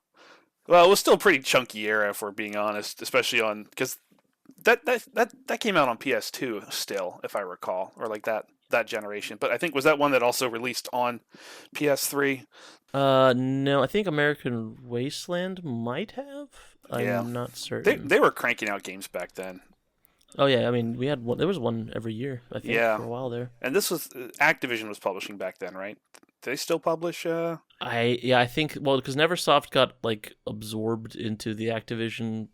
Well, it was still a pretty chunky era, if we're being honest, especially on, because that came out on PS2 still, if I recall, or like that generation. But I think, was that one that also released on PS3? No, I think American Wasteland might have. I'm not certain. They were cranking out games back then. Oh yeah, I mean we had one. There was one every year, I think, for a while there. And this was Activision was publishing back then, right? Do they still publish? I think because Neversoft got like absorbed into the Activision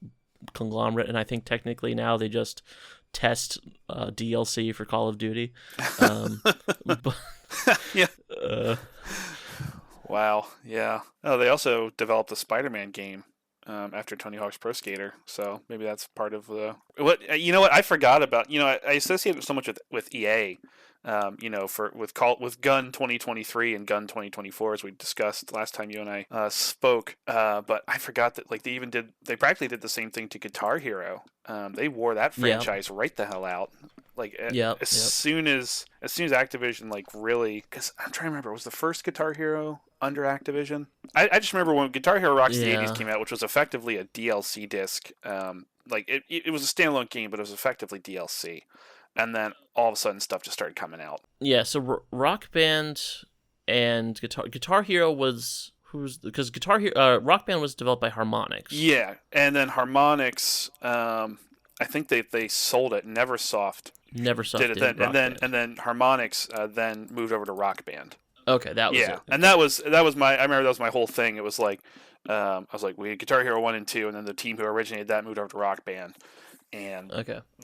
conglomerate, and I think technically now they just test DLC for Call of Duty. But, yeah. Wow. Yeah. Oh, they also developed a Spider-Man game after Tony Hawk's Pro Skater, so maybe that's part of the. What you know? What I forgot about. I associate it so much with EA. With Gun 2023 and Gun 2024, as we discussed last time you and I spoke. But I forgot that they practically did the same thing to Guitar Hero. They wore that franchise right the hell out. As soon as Activision really, because I'm trying to remember, was the first Guitar Hero under Activision? I just remember when Guitar Hero Rocks the 80s came out, which was effectively a DLC disc. It was a standalone game, but it was effectively DLC. And then all of a sudden, stuff just started coming out. Yeah, so Rock Band and Guitar Hero was because Rock Band was developed by Harmonix. Yeah, and then Harmonix, I think they sold it. Neversoft did it then, and then Harmonix then moved over to Rock Band. Okay, that was it. And that was my. I remember that was my whole thing. It was like, I was like, we had Guitar Hero 1 and 2, and then the team who originated that moved over to Rock Band. And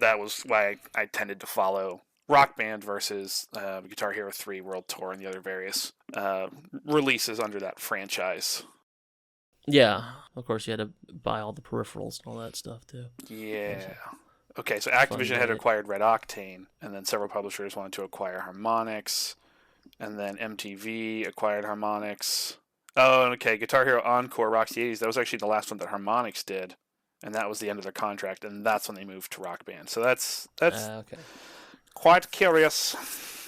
that was why I tended to follow Rock Band versus Guitar Hero 3 World Tour and the other various releases under that franchise. Yeah, of course you had to buy all the peripherals and all that stuff too. Yeah. Okay, so Activision had acquired Red Octane, and then several publishers wanted to acquire Harmonix. and then MTV acquired Harmonix. Oh, okay, Guitar Hero Encore Rocks the 80s. That was actually the last one that Harmonix did, and that was the end of their contract, and that's when they moved to Rock Band. So that's Okay. quite curious.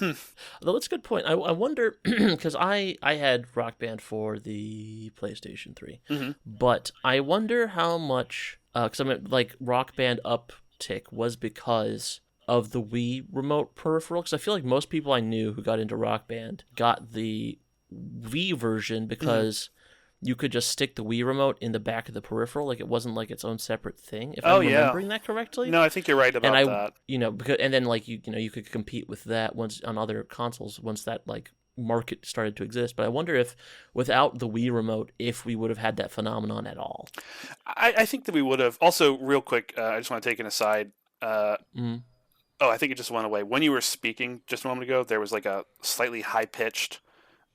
Though that's a good point. I wonder because I had Rock Band for the PlayStation 3, but I wonder how much because I mean like Rock Band uptick was because of the Wii remote peripheral. Because I feel like most people I knew who got into Rock Band got the Wii version because you could just stick the Wii remote in the back of the peripheral. Like it wasn't like its own separate thing. If I'm remembering that correctly. No, I think you're right about that. Because and then like you could compete with that once on other consoles once that like market started to exist. But I wonder if without the Wii remote, if we would have had that phenomenon at all. I think that we would have. Also, real quick, I just want to take an aside. Oh, I think it just went away. When you were speaking just a moment ago, there was like a slightly high-pitched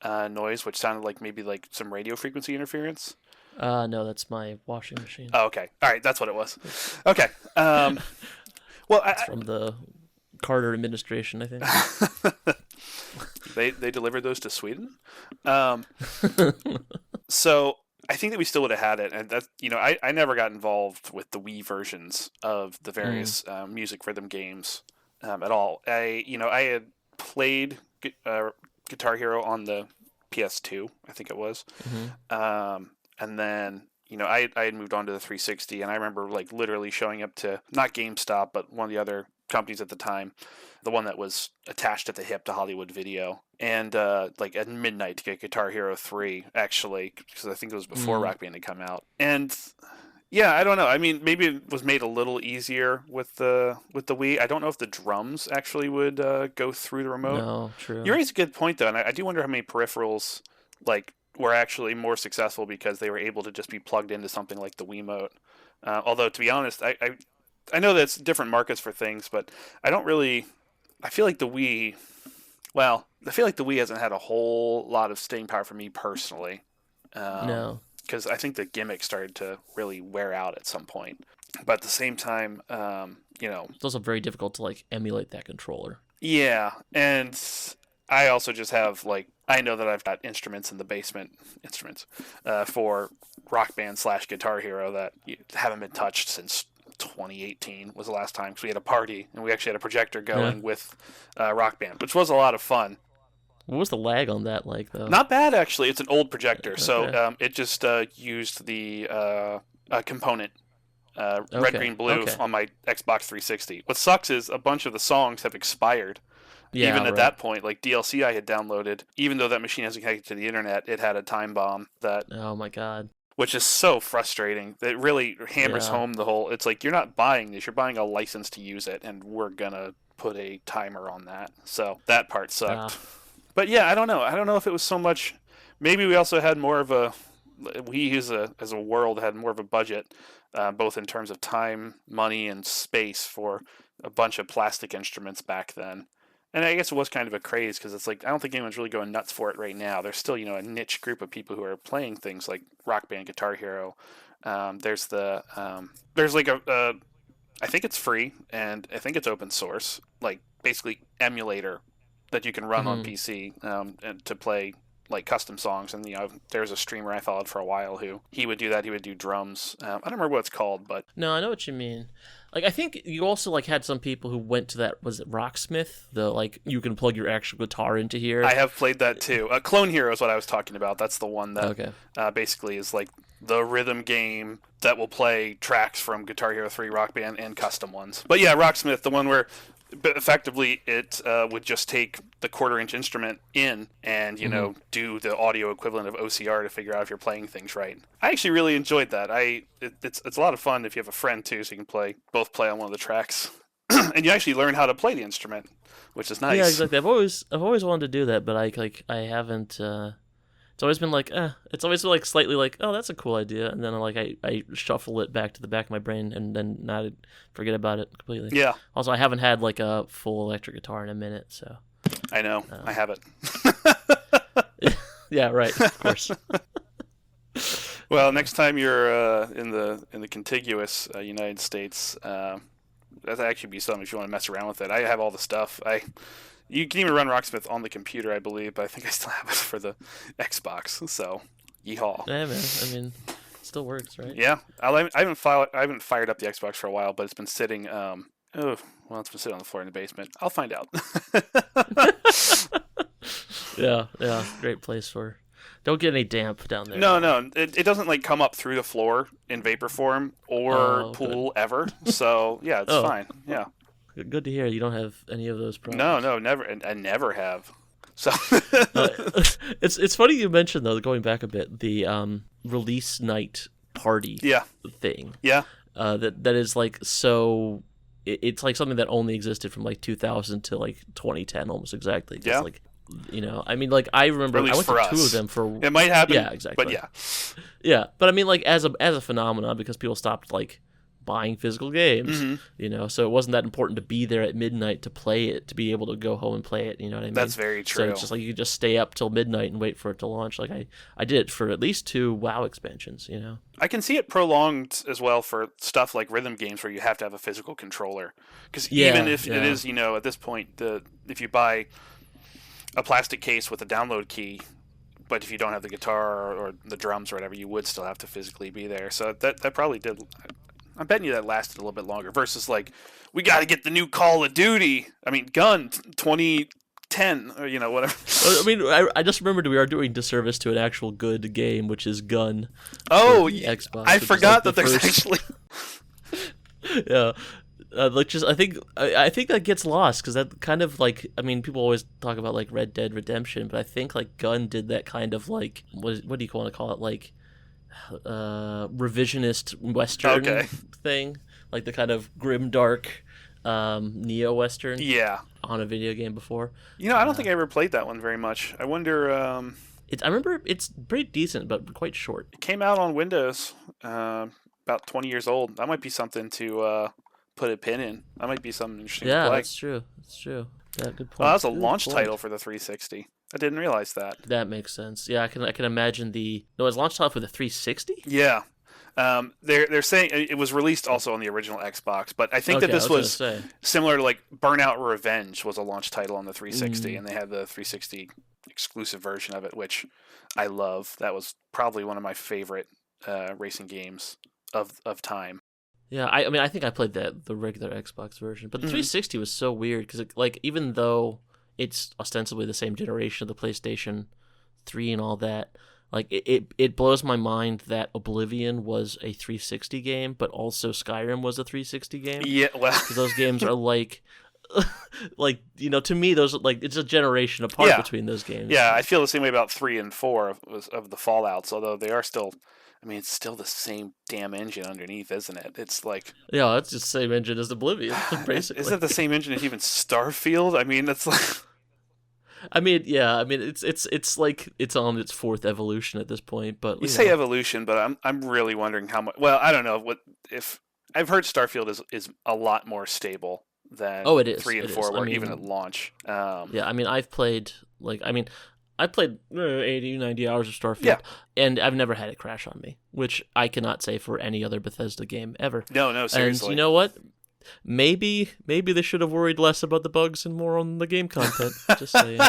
noise, which sounded like maybe like some radio frequency interference. No, that's my washing machine. Oh, okay. All right, that's what it was. Okay. Well, it's from the Carter administration, I think. They delivered those to Sweden. So I think that we still would have had it, and that I never got involved with the Wii versions of the various music rhythm games at all. I had played Guitar Hero on the PS2, I think it was, and then I had moved on to the 360, and I remember like literally showing up to not GameStop, but one of the other companies at the time, the one that was attached at the hip to Hollywood Video, and like at midnight to get Guitar Hero 3, actually, because I think it was before Rock Band had come out. And yeah, I don't know. I mean, maybe it was made a little easier with the Wii. I don't know if the drums actually would go through the remote. No, true. You raise a good point, though, and I do wonder how many peripherals like were actually more successful because they were able to just be plugged into something like the Wiimote. Although, to be honest, I know that's different markets for things, but I feel like the Wii hasn't had a whole lot of staying power for me personally. No. Because I think the gimmick started to really wear out at some point. But at the same time, it's also very difficult to like emulate that controller. Yeah, and I also just have I know that I've got instruments in the basement, for Rock Band / Guitar Hero that haven't been touched since 2018 was the last time, because we had a party and we actually had a projector going with Rock Band, which was a lot of fun. What was the lag on that like, though? Not bad, actually. It's an old projector, so it just used the component red, green, blue on my Xbox 360. What sucks is a bunch of the songs have expired. Yeah, even at that point, like DLC I had downloaded, even though that machine hasn't connected to the internet, it had a time bomb that... Oh my god. Which is so frustrating. It really hammers home the whole... It's like, you're not buying this, you're buying a license to use it, and we're gonna put a timer on that. So that part sucked. But yeah, I don't know. I don't know if it was so much... Maybe we also had more of a... We as a world had more of a budget, both in terms of time, money, and space for a bunch of plastic instruments back then. And I guess it was kind of a craze, because it's like, I don't think anyone's really going nuts for it right now. There's still, a niche group of people who are playing things like Rock Band, Guitar Hero. There's like I think it's free, and I think it's open source, like basically emulator that you can run on PC and to play like custom songs. And there's a streamer I followed for a while who he would do that. He would do drums. I don't remember what it's called, but no, I know what you mean. Like, I think you also like had some people who went to that. Was it Rocksmith? The like you can plug your actual guitar into here. I have played that too. Clone Hero is what I was talking about. That's the one that basically is like the rhythm game that will play tracks from Guitar Hero 3, Rock Band, and custom ones. But yeah, Rocksmith, the one where effectively it would just take the quarter-inch instrument in and do the audio equivalent of OCR to figure out if you're playing things right. I actually really enjoyed that. It's a lot of fun if you have a friend too, so you can both play on one of the tracks, and you actually learn how to play the instrument, which is nice. Yeah, exactly. I've always wanted to do that, but I haven't. It's always been like, it's always been like slightly like, oh, that's a cool idea, and then I shuffle it back to the back of my brain and then not forget about it completely. Yeah. Also, I haven't had like a full electric guitar in a minute, so. I know. I have it. Yeah, right. Of course. Well, next time you're in the contiguous United States, that'd actually be something if you want to mess around with it. I have all the stuff. You can even run Rocksmith on the computer, I believe, but I think I still have it for the Xbox. So, yeehaw. Yeah, man. I mean, it still works, right? Yeah, I haven't fired up the Xbox for a while, but it's been sitting. It's been sitting on the floor in the basement. I'll find out. Yeah, great place for. Don't get any damp down there. No, it doesn't like come up through the floor in vapor form or pool ever. So yeah, it's fine. Yeah, good to hear. You don't have any of those problems. No, never. I never have. So it's funny you mentioned though, going back a bit, the release night party thing. Yeah. That is like so. It's like something that only existed from like 2000 to like 2010, almost exactly. Yeah. Like, I mean, like I remember I went to 2 of them for. It might happen. Yeah, exactly. But yeah. Yeah, but I mean, like as a phenomenon, because people stopped like buying physical games, so it wasn't that important to be there at midnight to play it, to be able to go home and play it. You know what I mean? That's very true. So it's just like you could just stay up till midnight and wait for it to launch. Like I did it for at least 2 WoW expansions. I can see it prolonged as well for stuff like rhythm games where you have to have a physical controller. Because even if it is, at this point, if you buy a plastic case with a download key, but if you don't have the guitar or the drums or whatever, you would still have to physically be there. So that probably did. I'm betting you that lasted a little bit longer versus like, we got to get the new Call of Duty. I mean, Gun 2010 or whatever. I mean, I just remembered we are doing disservice to an actual good game, which is Gun. Oh, Xbox. I forgot that there's actually. Yeah. I think that gets lost because that kind of like, I mean, people always talk about like Red Dead Redemption, but I think like Gun did that kind of like what do you want to call it, like revisionist Western thing, like the kind of grimdark neo Western. Yeah. On a video game before. I don't think I ever played that one very much. I wonder. I remember it's pretty decent, but quite short. It came out on Windows, about 20 years old. That might be something to put a pin in. That might be something interesting to play. Yeah, that's true. Yeah, good point. Well, that was a launch title for the 360. I didn't realize that. That makes sense. Yeah, I can imagine it was launch title for the 360? Yeah. They're saying it was released also on the original Xbox, but I think that this was similar to like Burnout Revenge was a launch title on the 360, and they had the 360 exclusive version of it, which I love. That was probably one of my favorite racing games of time. Yeah, I mean, I think I played the regular Xbox version, but the 360 was so weird because like even though it's ostensibly the same generation of the PlayStation 3 and all that, like it blows my mind that Oblivion was a 360 game, but also Skyrim was a 360 game. Yeah, well, because those games are like to me those like it's a generation apart between those games. Yeah, I feel the same way about 3 and 4 of the Fallouts, although they are still. I mean, it's still the same damn engine underneath, isn't it? It's like... Yeah, it's just the same engine as Oblivion, basically. Isn't it the same engine as even Starfield? I mean, that's like... I mean, yeah. I mean, it's like it's on its 4th evolution at this point. But you say evolution, but I'm really wondering how much... Well, I don't know. What if I've heard Starfield is a lot more stable than it is. 3 and 4 were even at launch. Yeah, I mean, I played 80, 90 hours of Starfield, and I've never had it crash on me, which I cannot say for any other Bethesda game ever. No, seriously. And you know what? Maybe they should have worried less about the bugs and more on the game content. Just saying.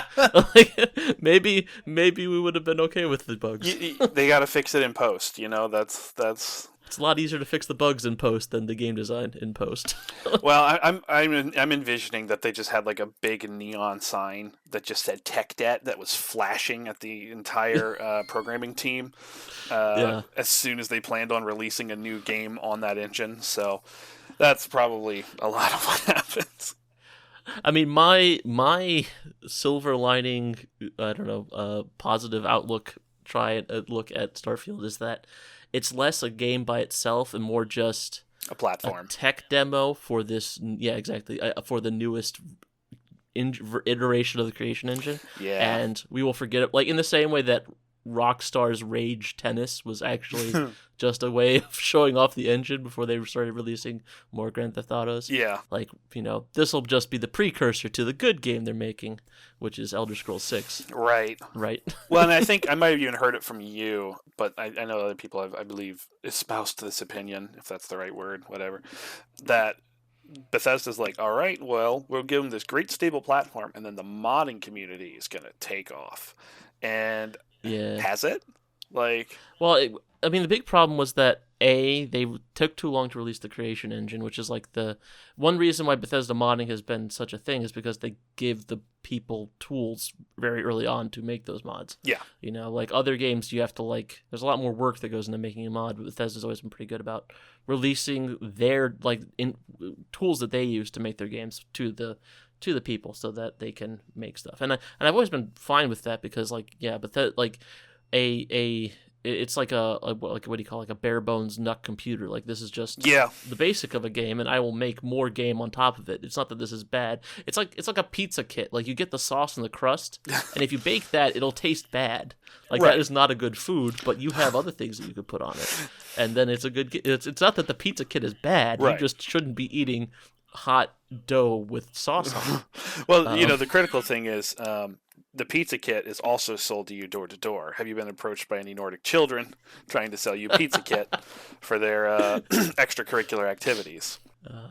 Maybe we would have been okay with the bugs. They got to fix it in post. That's. It's a lot easier to fix the bugs in post than the game design in post. Well, I'm envisioning that they just had like a big neon sign that just said Tech Debt that was flashing at the entire programming team as soon as they planned on releasing a new game on that engine. So that's probably a lot of what happens. I mean, my silver lining, I don't know, positive outlook, look at Starfield is that it's less a game by itself and more just a platform, a tech demo for this. Yeah, exactly. For the newest iteration of the creation engine. Yeah, and we will forget it. Like in the same way that Rockstar's Rage Tennis was actually just a way of showing off the engine before they started releasing more Grand Theft Autos. Yeah. Like, this will just be the precursor to the good game they're making, which is Elder Scrolls 6. Right. Well, and I think I might have even heard it from you, but I know other people have, I believe, espoused this opinion, if that's the right word, whatever, that Bethesda's like, all right, well, we'll give them this great stable platform, and then the modding community is going to take off. And Yeah. has it? Like, Well, I mean, the big problem was that they took too long to release the creation engine, which is like the one reason why Bethesda modding has been such a thing is because they give the people tools very early on to make those mods. yeah, You know, like other games, you have to there's a lot more work that goes into making a mod, but Bethesda's always been pretty good about releasing their tools that they use to make their games to the people so that they can make stuff. And I've always been fine with that because it's like what do you call like a bare bones nut computer. Like this is just the basic of a game, and I will make more game on top of it. It's not that this is bad. It's like a pizza kit. Like you get the sauce and the crust, and if you bake that, it'll taste bad. Like that is not a good food, but you have other things that you could put on it, and then it's a good. It's not that the pizza kit is bad. Right. You just shouldn't be eating hot dough with sauce on it. Well, the critical thing is the pizza kit is also sold to you door to door. Have you been approached by any Nordic children trying to sell you pizza kit for their extracurricular activities?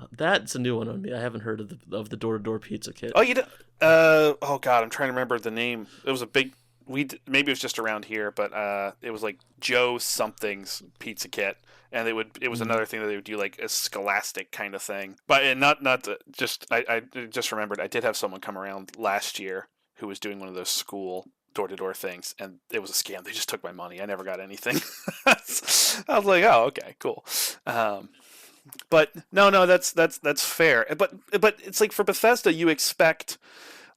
That's a new one on me. I haven't heard of the door to door pizza kit. Oh, you don't? Oh God, I'm trying to remember the name. It was a big. Maybe it was just around here, but it was like Joe something's pizza kit, and it was another thing that they would do, like a Scholastic kind of thing. But I just remembered I did have someone come around last year who was doing one of those school door-to-door things, and it was a scam. They just took my money. I never got anything. I was like, oh, okay, cool. But no, that's fair. But it's like for Bethesda, you expect.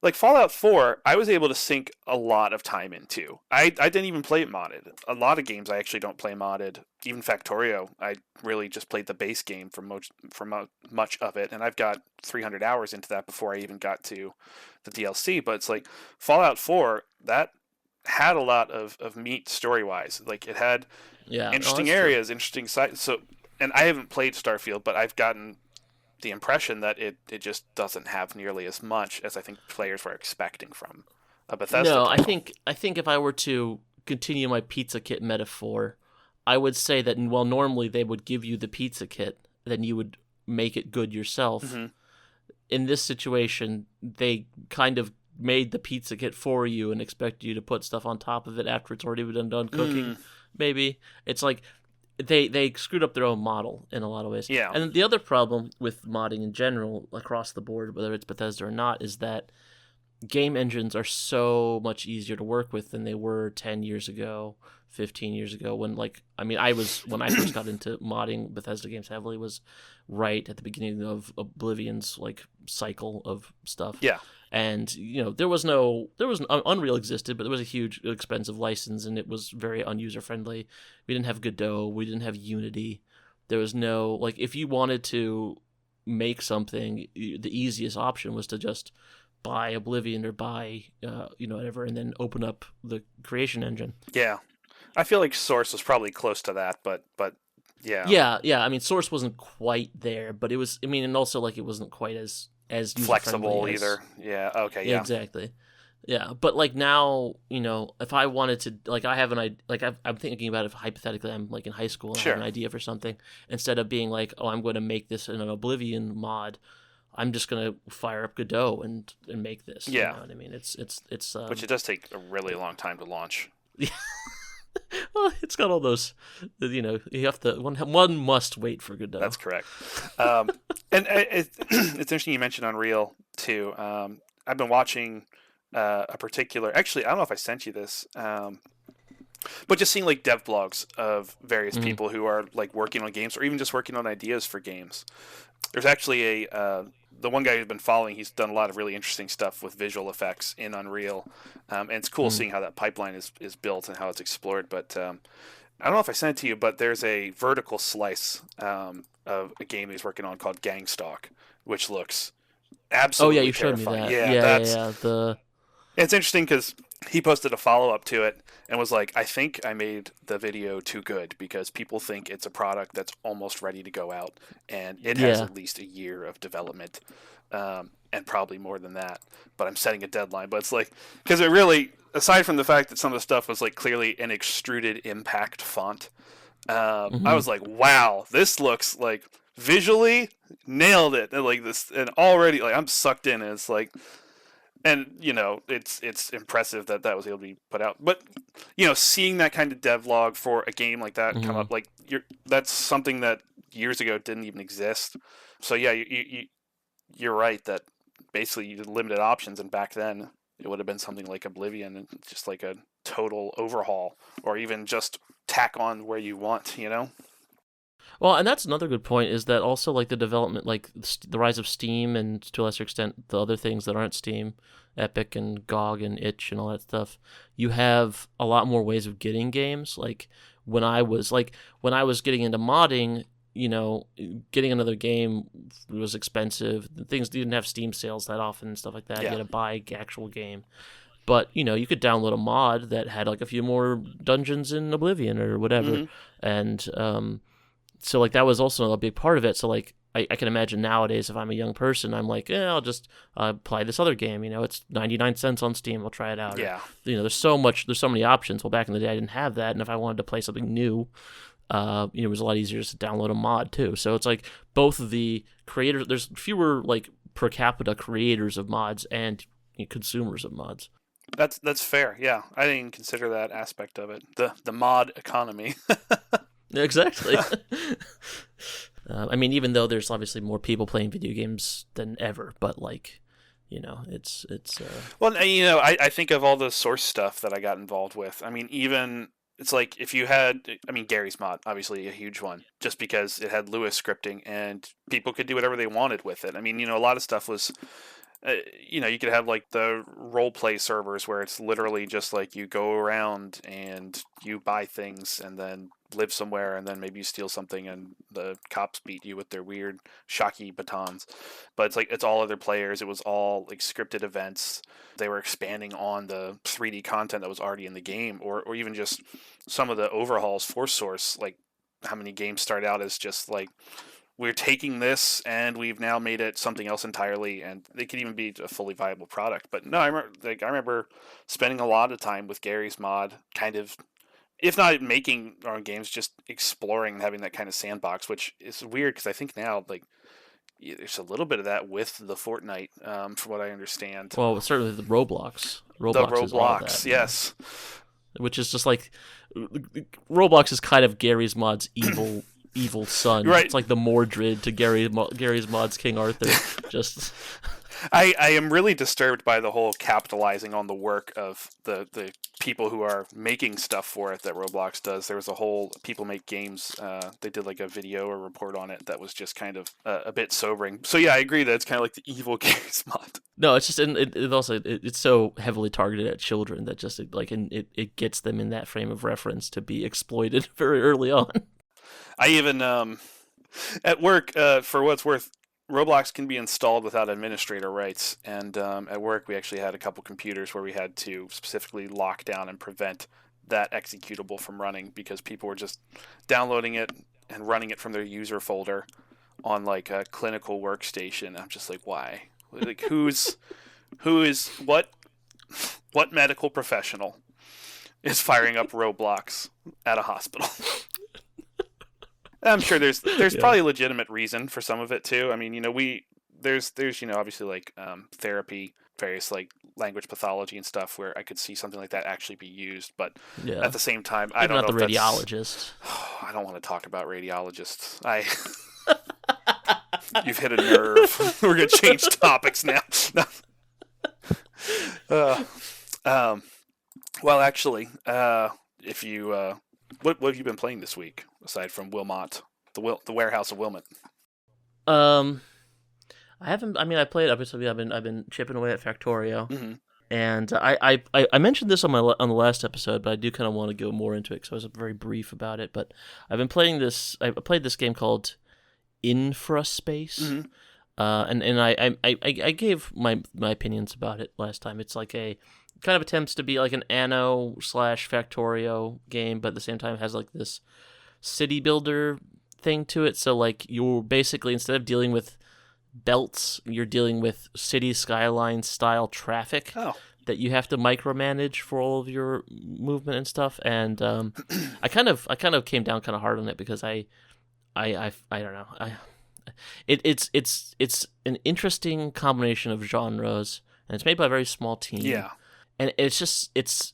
Like Fallout 4, I was able to sink a lot of time into. I didn't even play it modded. A lot of games I actually don't play modded. Even Factorio, I really just played the base game for much of it, and I've got 300 hours into that before I even got to the DLC. But it's like Fallout 4, that had a lot of meat story-wise. Like it had interesting areas, interesting sites. So, and I haven't played Starfield, but I've gotten the impression that it just doesn't have nearly as much as I think players were expecting from a Bethesda title. I think if I were to continue my pizza kit metaphor, I would say that while normally they would give you the pizza kit, then you would make it good yourself. Mm-hmm. In this situation, they kind of made the pizza kit for you and expect you to put stuff on top of it after it's already been done cooking. Maybe it's like they screwed up their own model in a lot of ways. Yeah. And the other problem with modding in general, across the board, whether it's Bethesda or not, is that game engines are so much easier to work with than they were 10 years ago, 15 years ago. When when I first got into modding Bethesda games heavily was right at the beginning of Oblivion's cycle of stuff. Yeah. And Unreal existed, but there was a huge expensive license, and it was very unuser friendly. We didn't have Godot, we didn't have Unity. There was no if you wanted to make something, the easiest option was to just buy Oblivion or buy whatever, and then open up the creation engine. Yeah, I feel like Source was probably close to that, but yeah. Yeah. I mean, Source wasn't quite there, but it was. I mean, and also it wasn't quite as flexible either. Yeah. Okay. Yeah. Exactly. Yeah, but now, if I wanted to, I have an idea. I'm thinking about if hypothetically I'm in high school and I have an idea for something, instead of being I'm going to make this in an Oblivion mod, I'm just going to fire up Godot and make this. Yeah. You know what I mean? It's which it does take a really long time to launch. Yeah. Well, it's got all those, you have to, one must wait for Godot. That's correct. And it's interesting you mentioned Unreal too. I've been watching a particular, actually, I don't know if I sent you this, but just seeing dev blogs of various people who are working on games or even just working on ideas for games. There's actually the one guy who's been following, he's done a lot of really interesting stuff with visual effects in Unreal. And it's cool seeing how that pipeline is built and how it's explored. But I don't know if I sent it to you, but there's a vertical slice of a game he's working on called Gangstalk, which looks absolutely terrifying. Yeah. It's interesting because he posted a follow-up to it and was like, I think I made the video too good because people think it's a product that's almost ready to go out, and it has at least a year of development, and probably more than that. But I'm setting a deadline. But it's because it really, aside from the fact that some of the stuff was clearly an extruded impact font, I was like, wow, this looks visually nailed it. And like this, and already like I'm sucked in. And it's like, and it's impressive that that was able to be put out. But seeing that kind of devlog for a game like that come up, like that's something that years ago didn't even exist. So yeah, you're right that basically you did limited options, and back then it would have been something like Oblivion and just like a total overhaul, or even just tack on where you want. Well, and that's another good point, is that also like the development, like the rise of Steam, and to a lesser extent the other things that aren't Steam, Epic and GOG and itch and all that stuff, you have a lot more ways of getting games. Like when I was getting into modding, getting another game was expensive. Things didn't have Steam sales that often and stuff like that. You had to buy actual game. But, you could download a mod that had like a few more dungeons in Oblivion or whatever. And so like that was also a big part of it. So like I can imagine nowadays if I'm a young person, I'm like, I'll just play this other game. It's 99 cents on Steam. I'll try it out. Yeah. Or, there's so many options. Well, back in the day I didn't have that. And if I wanted to play something new, it was a lot easier just to download a mod too. So it's like both of the creators, there's fewer like per capita creators of mods and consumers of mods. That's fair. Yeah, I didn't consider that aspect of it. The mod economy. Exactly. I mean, even though there's obviously more people playing video games than ever, but like, it's. Well, I think of all the source stuff that I got involved with. I mean, even it's like if you had, Gary's mod, obviously a huge one, just because it had Lewis scripting and people could do whatever they wanted with it. I mean, a lot of stuff was. You could have like the role play servers where it's literally just like you go around and you buy things and then live somewhere, and then maybe you steal something and the cops beat you with their weird shocky batons. But it's like it's all other players. It was all like scripted events. They were expanding on the 3D content that was already in the game, or even just some of the overhauls for Source. Like how many games start out as just like, we're taking this and we've now made it something else entirely, and they could even be a fully viable product. But no, I remember spending a lot of time with Gary's mod, kind of, if not making our own games, just exploring and having that kind of sandbox, which is weird because I think now like there's a little bit of that with the Fortnite, from what I understand. Well, certainly the Roblox. The is all that, yes. Which is just like Roblox is kind of Gary's mod's evil son. Right. It's like the Mordred to Gary's mod's King Arthur. Just I am really disturbed by the whole capitalizing on the work of the people who are making stuff for it that Roblox does. There was a whole People Make Games, they did like a video or report on it that was just kind of a bit sobering. So yeah, I agree that it's kind of like the evil Gary's mod. No, it's just it's so heavily targeted at children that just it gets them in that frame of reference to be exploited very early on. I even, at work, for what it's worth, Roblox can be installed without administrator rights. And at work, we actually had a couple computers where we had to specifically lock down and prevent that executable from running because people were just downloading it and running it from their user folder on like a clinical workstation. I'm just like, why? Like, what medical professional is firing up Roblox at a hospital? I'm sure there's probably a legitimate reason for some of it too. I mean, there's obviously like therapy, various like language pathology and stuff where I could see something like that actually be used, but at the same time, I don't know. Not the radiologist. I don't want to talk about radiologists. You've hit a nerve. We're gonna change topics now. Well, actually, if you what have you been playing this week aside from Wilmot, the warehouse of Wilmot? I haven't. I mean, I've been chipping away at Factorio, Mm-hmm. and I mentioned this on the last episode, but I do kind of want to go more into it because I was very brief about it. But I've been playing this. I played this game called Infraspace, Mm-hmm. And I gave my opinions about it last time. It's like a kind of attempts to be like an Anno / Factorio game, but at the same time has like this city builder thing to it. So like you're basically, instead of dealing with belts, you're dealing with city skyline style traffic that you have to micromanage for all of your movement and stuff. And I kind of came down kind of hard on it because I don't know. it's an interesting combination of genres, and it's made by a very small team. Yeah. And it's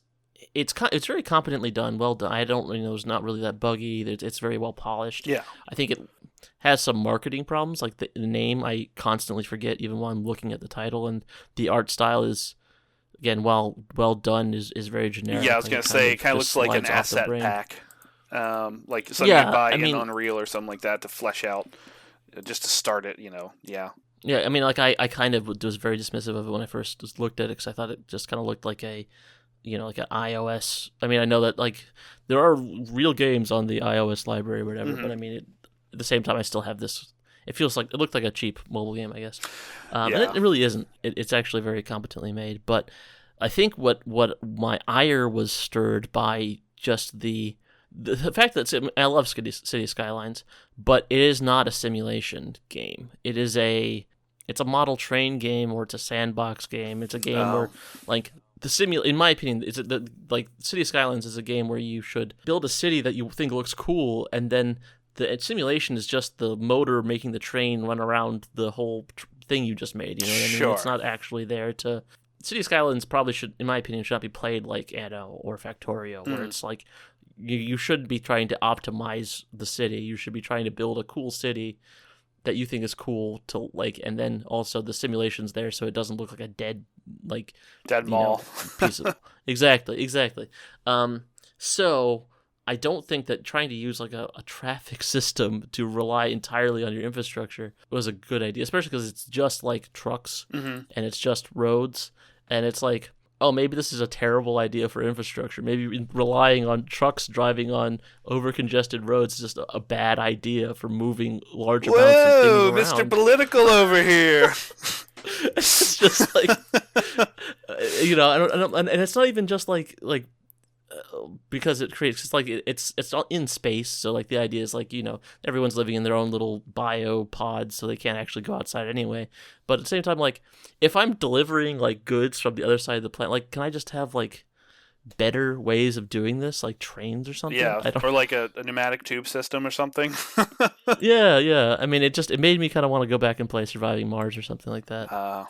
very competently done, well done. I don't it's not really that buggy. It's very well polished. Yeah. I think it has some marketing problems, like the name I constantly forget even while I'm looking at the title, and the art style is, again, well done, is very generic. Yeah, I was going to say, it kind of looks like an asset pack. Like something you buy in Unreal or something like that to flesh out, just to start it, yeah. Yeah, I mean, like, I kind of was very dismissive of it when I first looked at it, because I thought it just kind of looked like like an iOS. I mean, I know that, like, there are real games on the iOS library or whatever, but I mean, at the same time, I still have this. It looked like a cheap mobile game, I guess. And it really isn't. It's actually very competently made. But I think what my ire was stirred by just the fact that I love City Skylines, but it is not a simulation game. It's a model train game, or it's a sandbox game. It's a game where, like, in my opinion, City Skylines is a game where you should build a city that you think looks cool, and then the simulation is just the motor making the train run around the whole thing you just made. You know what I mean? Sure. It's not actually there to. City Skylines probably should, in my opinion, should not be played like Anno or Factorio, where it's like you should be trying to optimize the city. You should be trying to build a cool city that you think is cool to, like, and then also the simulation's there so it doesn't look like a dead mall piece of exactly. So I don't think that trying to use like a traffic system to rely entirely on your infrastructure was a good idea, especially because it's just like trucks and it's just roads, and it's like, oh, maybe this is a terrible idea for infrastructure. Maybe relying on trucks driving on over-congested roads is just a bad idea for moving large amounts of things around. Mr. Political over here. It's just like, and it's not even just like because it creates, it's all in space. So like the idea is like, everyone's living in their own little bio pods, so they can't actually go outside anyway. But at the same time, like, if I'm delivering like goods from the other side of the planet, like, can I just have like better ways of doing this, like trains or something? Yeah, or like a pneumatic tube system or something. Yeah. I mean, it made me kind of want to go back and play Surviving Mars or something like that.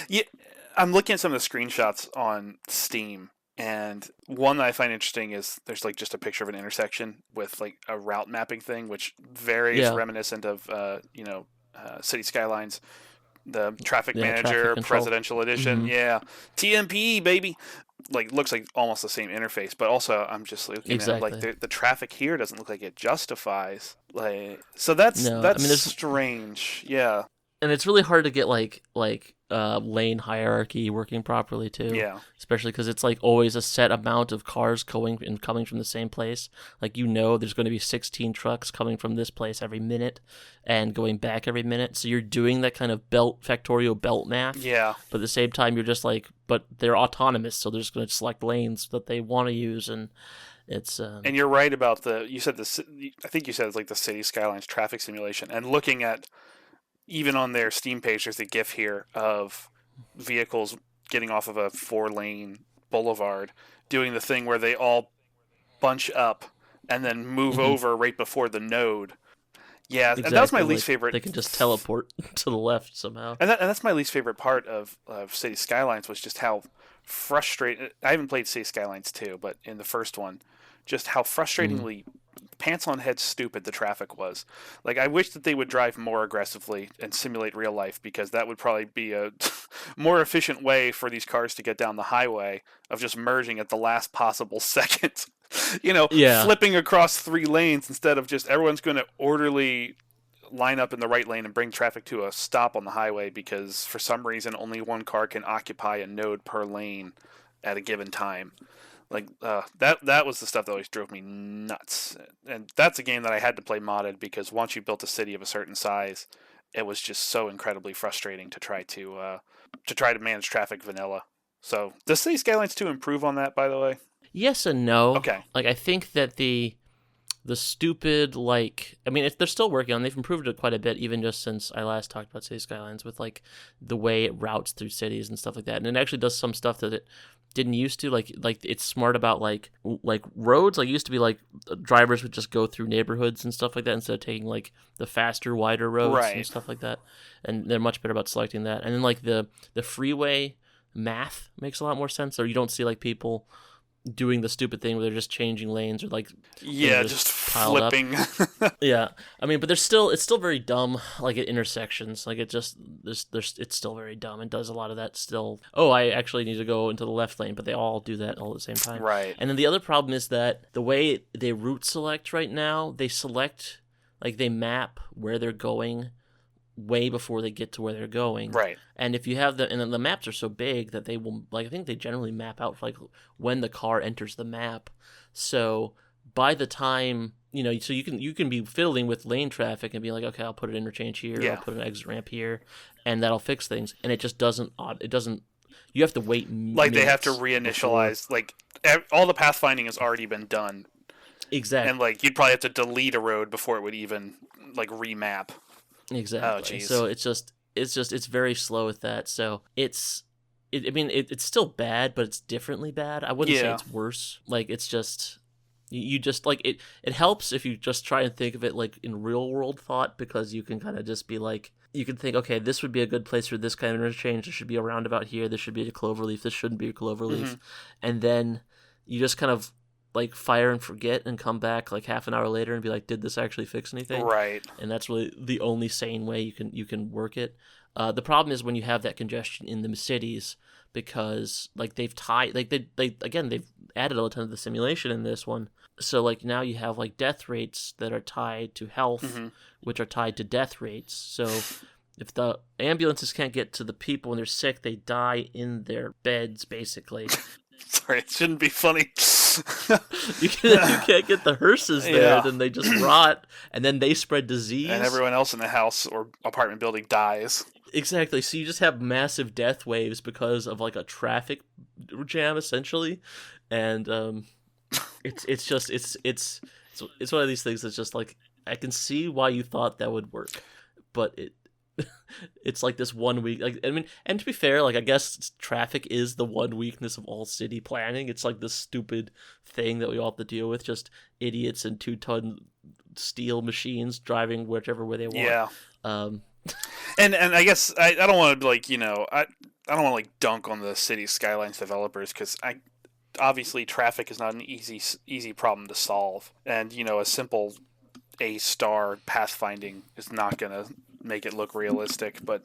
Yeah, I'm looking at some of the screenshots on Steam. And one that I find interesting is there's like just a picture of an intersection with like a route mapping thing, which very reminiscent of City Skylines, the Traffic Manager Presidential Edition. Yeah, TMP baby. Like, looks like almost the same interface, but also I'm just looking at like the traffic here doesn't look like it justifies. Like, so that's strange. Yeah. And it's really hard to get like lane hierarchy working properly too. Yeah. Especially because it's like always a set amount of cars coming from the same place. Like, there's going to be 16 trucks coming from this place every minute and going back every minute. So you're doing that kind of Factorio belt math. Yeah. But at the same time, you're just like, but they're autonomous, so they're just going to select lanes that they want to use, and it's. And you're right about I think you said it's like the City Skylines traffic simulation, and looking at. Even on their Steam page, there's a GIF here of vehicles getting off of a 4-lane boulevard, doing the thing where they all bunch up and then move over right before the node. Yeah, exactly. And that was my least favorite. They can just teleport to the left somehow. And that's my least favorite part of City Skylines, was just how frustrating. I haven't played City Skylines 2, but in the first one, just how frustratingly pants on head stupid the traffic was. Like, I wish that they would drive more aggressively and simulate real life, because that would probably be a more efficient way for these cars to get down the highway, of just merging at the last possible second. Flipping across 3 lanes instead of just everyone's going to orderly line up in the right lane and bring traffic to a stop on the highway, because for some reason only one car can occupy a node per lane at a given time. Like, that was the stuff that always drove me nuts. And that's a game that I had to play modded, because once you built a city of a certain size, it was just so incredibly frustrating to try to manage traffic vanilla. So, does City Skylines 2 improve on that, by the way? Yes and no. Okay. Like, I think that the stupid, like, I mean, they're still working on it. They've improved it quite a bit, even just since I last talked about City Skylines, with, like, the way it routes through cities and stuff like that. And it actually does some stuff that it didn't used to. Like it's smart about, like roads. Like, it used to be, like, drivers would just go through neighborhoods and stuff like that instead of taking, like, the faster, wider roads and stuff like that. And they're much better about selecting that. And then, like, the freeway math makes a lot more sense. Or you don't see, like, people doing the stupid thing where they're just changing lanes or, like, just flipping. Yeah, I mean, but it's still very dumb, like, at intersections. Like, it just it's still very dumb. It does a lot of that still. Oh, I actually need to go into the left lane, but they all do that all at the same time. Right. And then the other problem is that the way they route select right now, they select, like, they map where they're going way before they get to where they're going. Right. And if you have and then the maps are so big that they will, like, I think they generally map out, like, when the car enters the map. So by the time, so you can be fiddling with lane traffic and be like, okay, I'll put an interchange here, I'll put an exit ramp here, and that'll fix things. And it just doesn't, you have to wait like, they have to reinitialize, like, all the pathfinding has already been done. Exactly. And, like, you'd probably have to delete a road before it would even, like, remap. Exactly. Oh, geez. So it's very slow with that. So it's still bad, but it's differently bad. I wouldn't say it's worse. Like, it's just, you just, like, it helps if you just try and think of it, like, in real world thought, because you can kind of just be like, you can think, okay, this would be a good place for this kind of interchange. There should be a roundabout here. This should be a cloverleaf. This shouldn't be a cloverleaf. Mm-hmm. And then you just kind of, like, fire and forget and come back, like, half an hour later and be like, did this actually fix anything? Right. And that's really the only sane way you can work it. The problem is when you have that congestion in the cities, because, like, they've tied, like, they've added a ton of the simulation in this one. So, like, now you have, like, death rates that are tied to health, which are tied to death rates. So if the ambulances can't get to the people when they're sick, they die in their beds, basically. Sorry, it shouldn't be funny. you can't get the hearses there, then they just rot, and then they spread disease. And everyone else in the house or apartment building dies. Exactly. So you just have massive death waves because of, like, a traffic jam, essentially. And it's one of these things that's just, like, I can see why you thought that would work, but it's like this 1 week, like, I mean, and to be fair, like, I guess traffic is the one weakness of all city planning. It's like this stupid thing that we all have to deal with, just idiots and 2-ton steel machines driving whichever way they want. Yeah. And I guess I don't want to, like, I don't want to, like, dunk on the City Skylines developers, because obviously traffic is not an easy problem to solve, and a simple A-star pathfinding is not gonna make it look realistic. But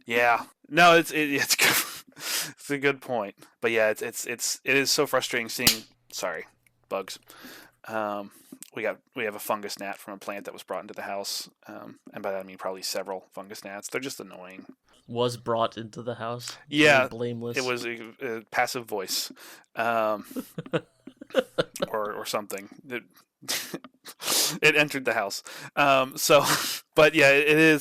no, it's it's a good point. But yeah, it is so frustrating seeing. Sorry, bugs. We have a fungus gnat from a plant that was brought into the house, and by that I mean probably several fungus gnats. They're just annoying. Was brought into the house. Yeah, blameless. It was a passive voice, or something. It entered the house. But yeah,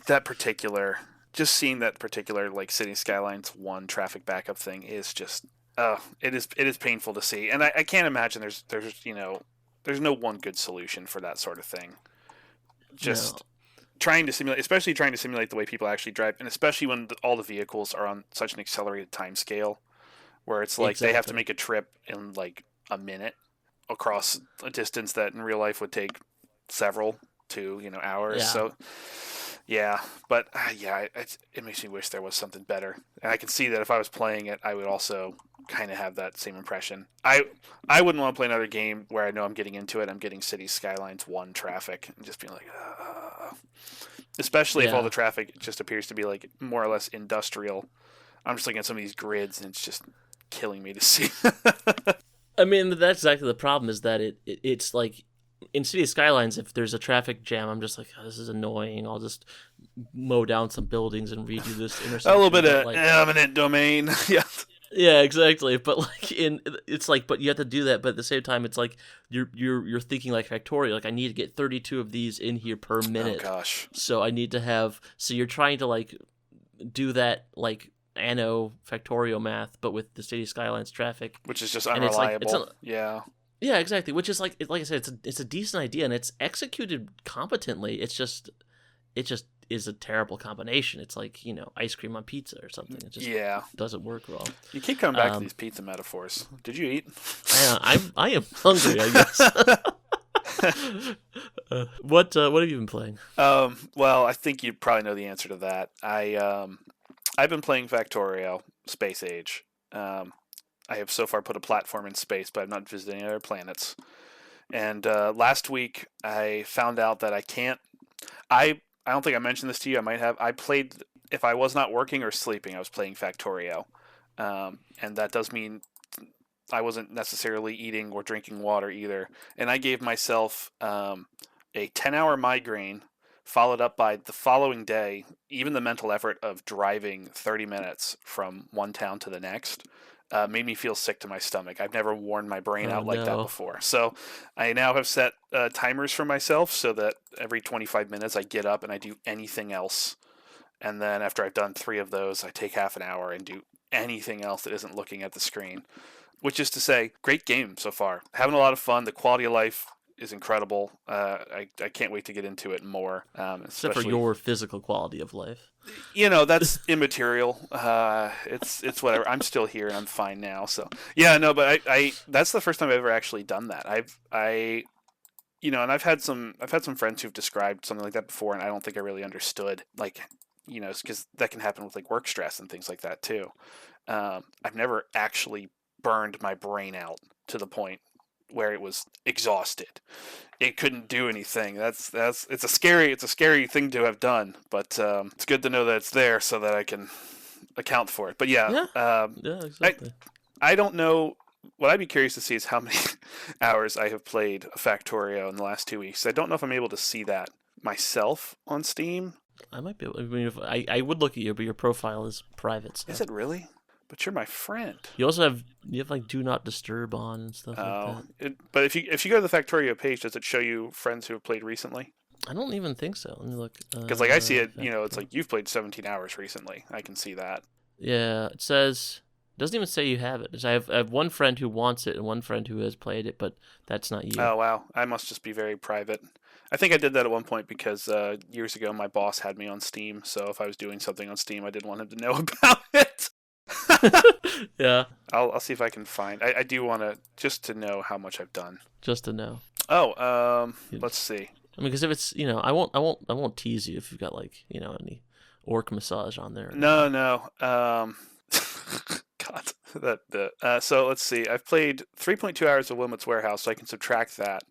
that particular, just seeing that particular, like, City Skylines 1 traffic backup thing is just, it is painful to see. And I can't imagine there's no one good solution for that sort of thing. Just trying to simulate the way people actually drive, and especially when all the vehicles are on such an accelerated time scale, where it's like they have to make a trip in, like, a minute across a distance that in real life would take several to hours. Yeah. So but it makes me wish there was something better, and I can see that if I was playing it, I would also kind of have that same impression. I wouldn't want to play another game where I know I'm getting into it, I'm getting City Skylines 1 traffic and just being like, especially if all the traffic just appears to be, like, more or less industrial. I'm just looking at some of these grids and it's just killing me to see. I mean, that's exactly the problem, is that it's like, in City Skylines, if there's a traffic jam, I'm just like, this is annoying. I'll just mow down some buildings and redo this intersection. A little bit of, like, eminent domain. Yeah. Yeah, exactly. But, like, it's like, but you have to do that. But at the same time, it's like you're thinking like Factorio. Like, I need to get 32 of these in here per minute. Oh gosh. So I need to have. So you're trying to, like, do that, like, Anno Factorio math, but with the City Skylines traffic, which is just unreliable. Yeah, Yeah, exactly. Which is like I said, it's a decent idea and it's executed competently. It just is a terrible combination. It's like ice cream on pizza or something. It just Yeah. doesn't work well. You keep coming back to these pizza metaphors. Did you eat? I am hungry, I guess. What have you been playing? Well, I think you probably know the answer to that. I've been playing Factorio Space Age. I have so far put a platform in space, but I've not visited any other planets. And last week I found out that I can't. I don't think I mentioned this to you. I might have. I played if I was not working or sleeping. I was playing Factorio, and that does mean I wasn't necessarily eating or drinking water either. And I gave myself a 10-hour migraine, followed up by the following day, even the mental effort of driving 30 minutes from one town to the next made me feel sick to my stomach. I've never worn my brain out like that before. So I now have set timers for myself so that every 25 minutes I get up and I do anything else. And then after I've done 3 of those, I take half an hour and do anything else that isn't looking at the screen. Which is to say, great game so far. Having a lot of fun. The quality of life is incredible. I can't wait to get into it more. Except for your physical quality of life. That's immaterial. It's whatever. I'm still here and I'm fine now. So yeah, no, but I that's the first time I've ever actually done that. And I've had some friends who've described something like that before, and I don't think I really understood. Like, because that can happen with like work stress and things like that too. I've never actually burned my brain out to the point where it was exhausted. It couldn't do anything. It's a scary thing to have done, but it's good to know that it's there so that I can account for it. But yeah, exactly. I don't know. What I'd be curious to see is how many hours I have played Factorio in the last 2 weeks. I don't know if I'm able to see that myself on Steam. I might be able. I mean, I would look at you, but your profile is private. So. Is it really? But you're my friend. You also have like do not disturb on and stuff like that. But if you go to the Factorio page, does it show you friends who have played recently? I don't even think so. Let me look. Because I see it. It's like you've played 17 hours recently. I can see that. Yeah, it says. Doesn't even say you have it. I have one friend who wants it and one friend who has played it, but that's not you. Oh wow, I must just be very private. I think I did that at one point because years ago my boss had me on Steam. So if I was doing something on Steam, I didn't want him to know about it. Yeah. I'll see if I can find. I do want to just to know how much I've done. Just to know. Oh, let's see. I mean, because if it's I won't tease you if you've got like any orc massage on there. No. God, so let's see. I've played 3.2 hours of WILMOT'S Warehouse, so I can subtract that.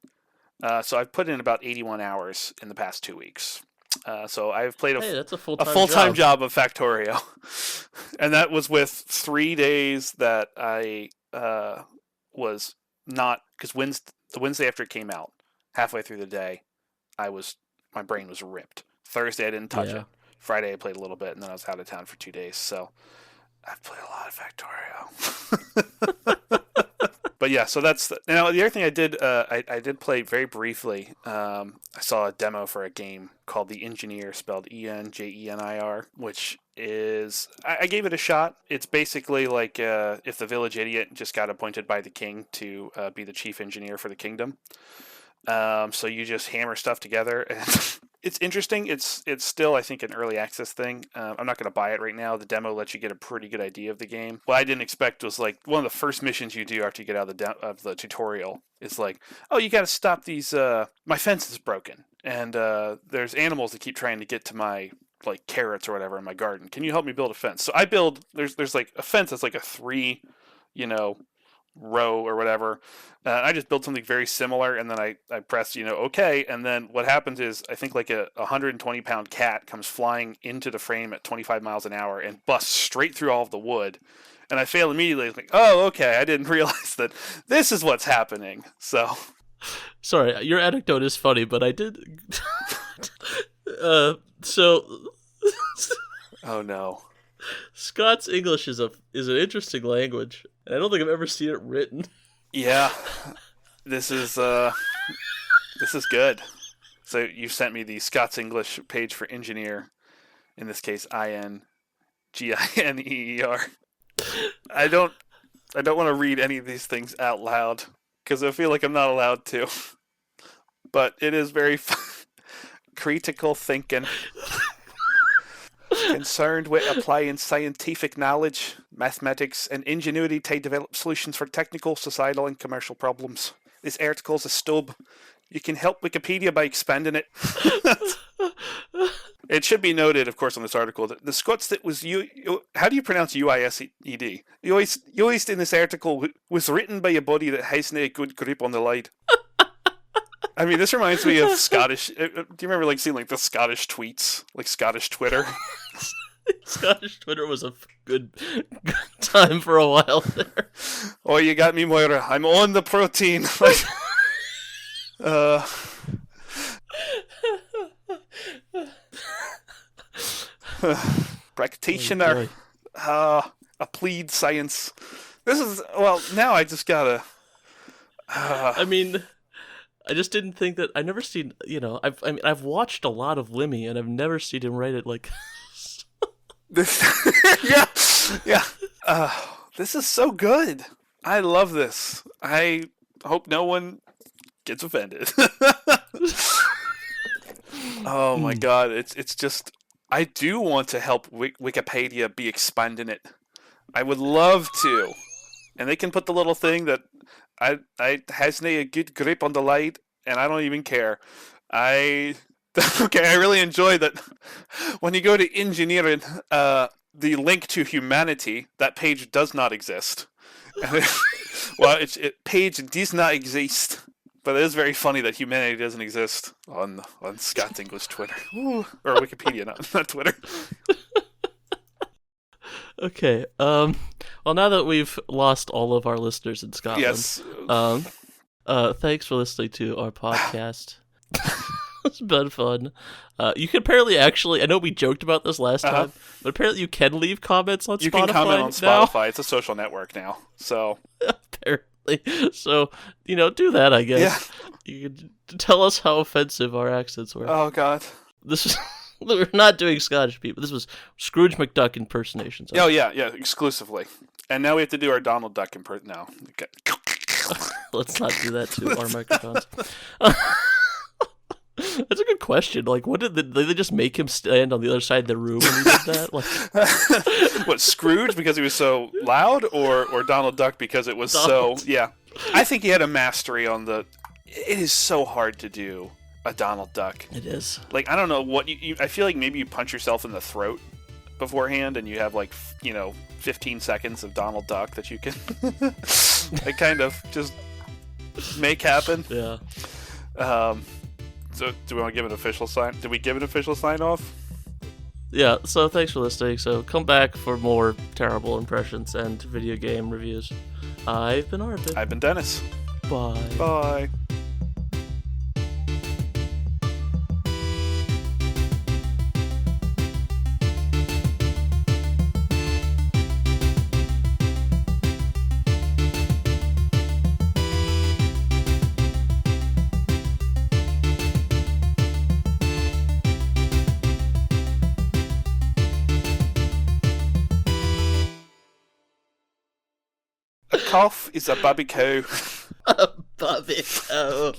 So I've put in about 81 hours in the past 2 weeks. So I've played that's a full-time job of Factorio. And that was with 3 days that I was not, because the Wednesday after it came out, halfway through the day, my brain was ripped. Thursday I didn't touch it. Friday I played a little bit, and then I was out of town for 2 days. So I've played a lot of Factorio. But yeah, so that's the other thing I did. I did play very briefly. I saw a demo for a game called the ENJENIR, spelled ENJENIR, which is I gave it a shot. It's basically like if the village idiot just got appointed by the king to be the chief engineer for the kingdom. So you just hammer stuff together, and it's interesting. It's still, I think, an early access thing. I'm not going to buy it right now. The demo lets you get a pretty good idea of the game. What I didn't expect was like one of the first missions you do after you get out of the tutorial is like, oh, you got to stop these. My fence is broken, and there's animals that keep trying to get to my like carrots or whatever in my garden. Can you help me build a fence? So I build. There's like a fence that's like a 3, row or whatever. I just built something very similar, and then I press okay, and then what happens is I think like a 120-pound cat comes flying into the frame at 25 miles an hour and busts straight through all of the wood, and I fail immediately. Like, oh, okay, I didn't realize that this is what's happening. So sorry, your anecdote is funny, but I did so oh no. Scots English is an interesting language, and I don't think I've ever seen it written. Yeah, this is good. So you sent me the Scots English page for engineer, in this case INGINEER. I don't want to read any of these things out loud. because I feel like I'm not allowed to. But it is very critical thinking. Concerned with applying scientific knowledge, mathematics, and ingenuity to develop solutions for technical, societal, and commercial problems. This article is a stub. You can help Wikipedia by expanding it. It should be noted, of course, on this article that the Scots that was how do you pronounce UISED? Uist in this article was written by a body that hasn't a good grip on the line. I mean, this reminds me of Scottish. Do you remember like seeing like the Scottish tweets, like Scottish Twitter? Scottish Twitter was a good time for a while there. Oh, you got me, Moira. I'm on the protein. Practitioner. Applied science. This is now I just gotta. I mean, I just didn't think that. I've never seen. I've watched a lot of Lemmy, and I've never seen him write it like this. yeah. This is so good. I love this. I hope no one gets offended. Oh my god, it's just. I do want to help Wikipedia be expanding it. I would love to, and they can put the little thing that I hasn't a good grip on the light, and I don't even care. I really enjoy that. When you go to engineering, the link to humanity, that page does not exist. Page does not exist. But it is very funny that humanity doesn't exist on Scott's English Twitter. Ooh. Or Wikipedia, not Twitter. Okay. Well, now that we've lost all of our listeners in Scotland, yes. Thanks for listening to our podcast. It's been fun. You can apparently I know we joked about this last time, but apparently you can leave comments on Spotify. You can comment on now. Spotify. It's a social network now. So apparently. So, do that, I guess. Yeah. You can tell us how offensive our accents were. Oh, God. We're not doing Scottish people. This was Scrooge McDuck impersonations. Oh, yeah, exclusively. And now we have to do our Donald Duck impersonation. No. Okay. Let's not do that to our microphones. That's a good question. Like, did they just make him stand on the other side of the room when he did that? Like, what, Scrooge because he was so loud, or Donald Duck because it was so? Yeah, I think he had a mastery on the. It is so hard to do a Donald Duck. It is. Like, I don't know what I feel like maybe you punch yourself in the throat beforehand, and you have 15 seconds of Donald Duck that you can, like, kind of just make happen. Yeah. So, do we want to give an official sign? Did we give an official sign off? Yeah, so thanks for listening. So come back for more terrible impressions and video game reviews. I've been Arvin. I've been Dennis. Bye. Bye. A calf is a baby cow. A baby cow.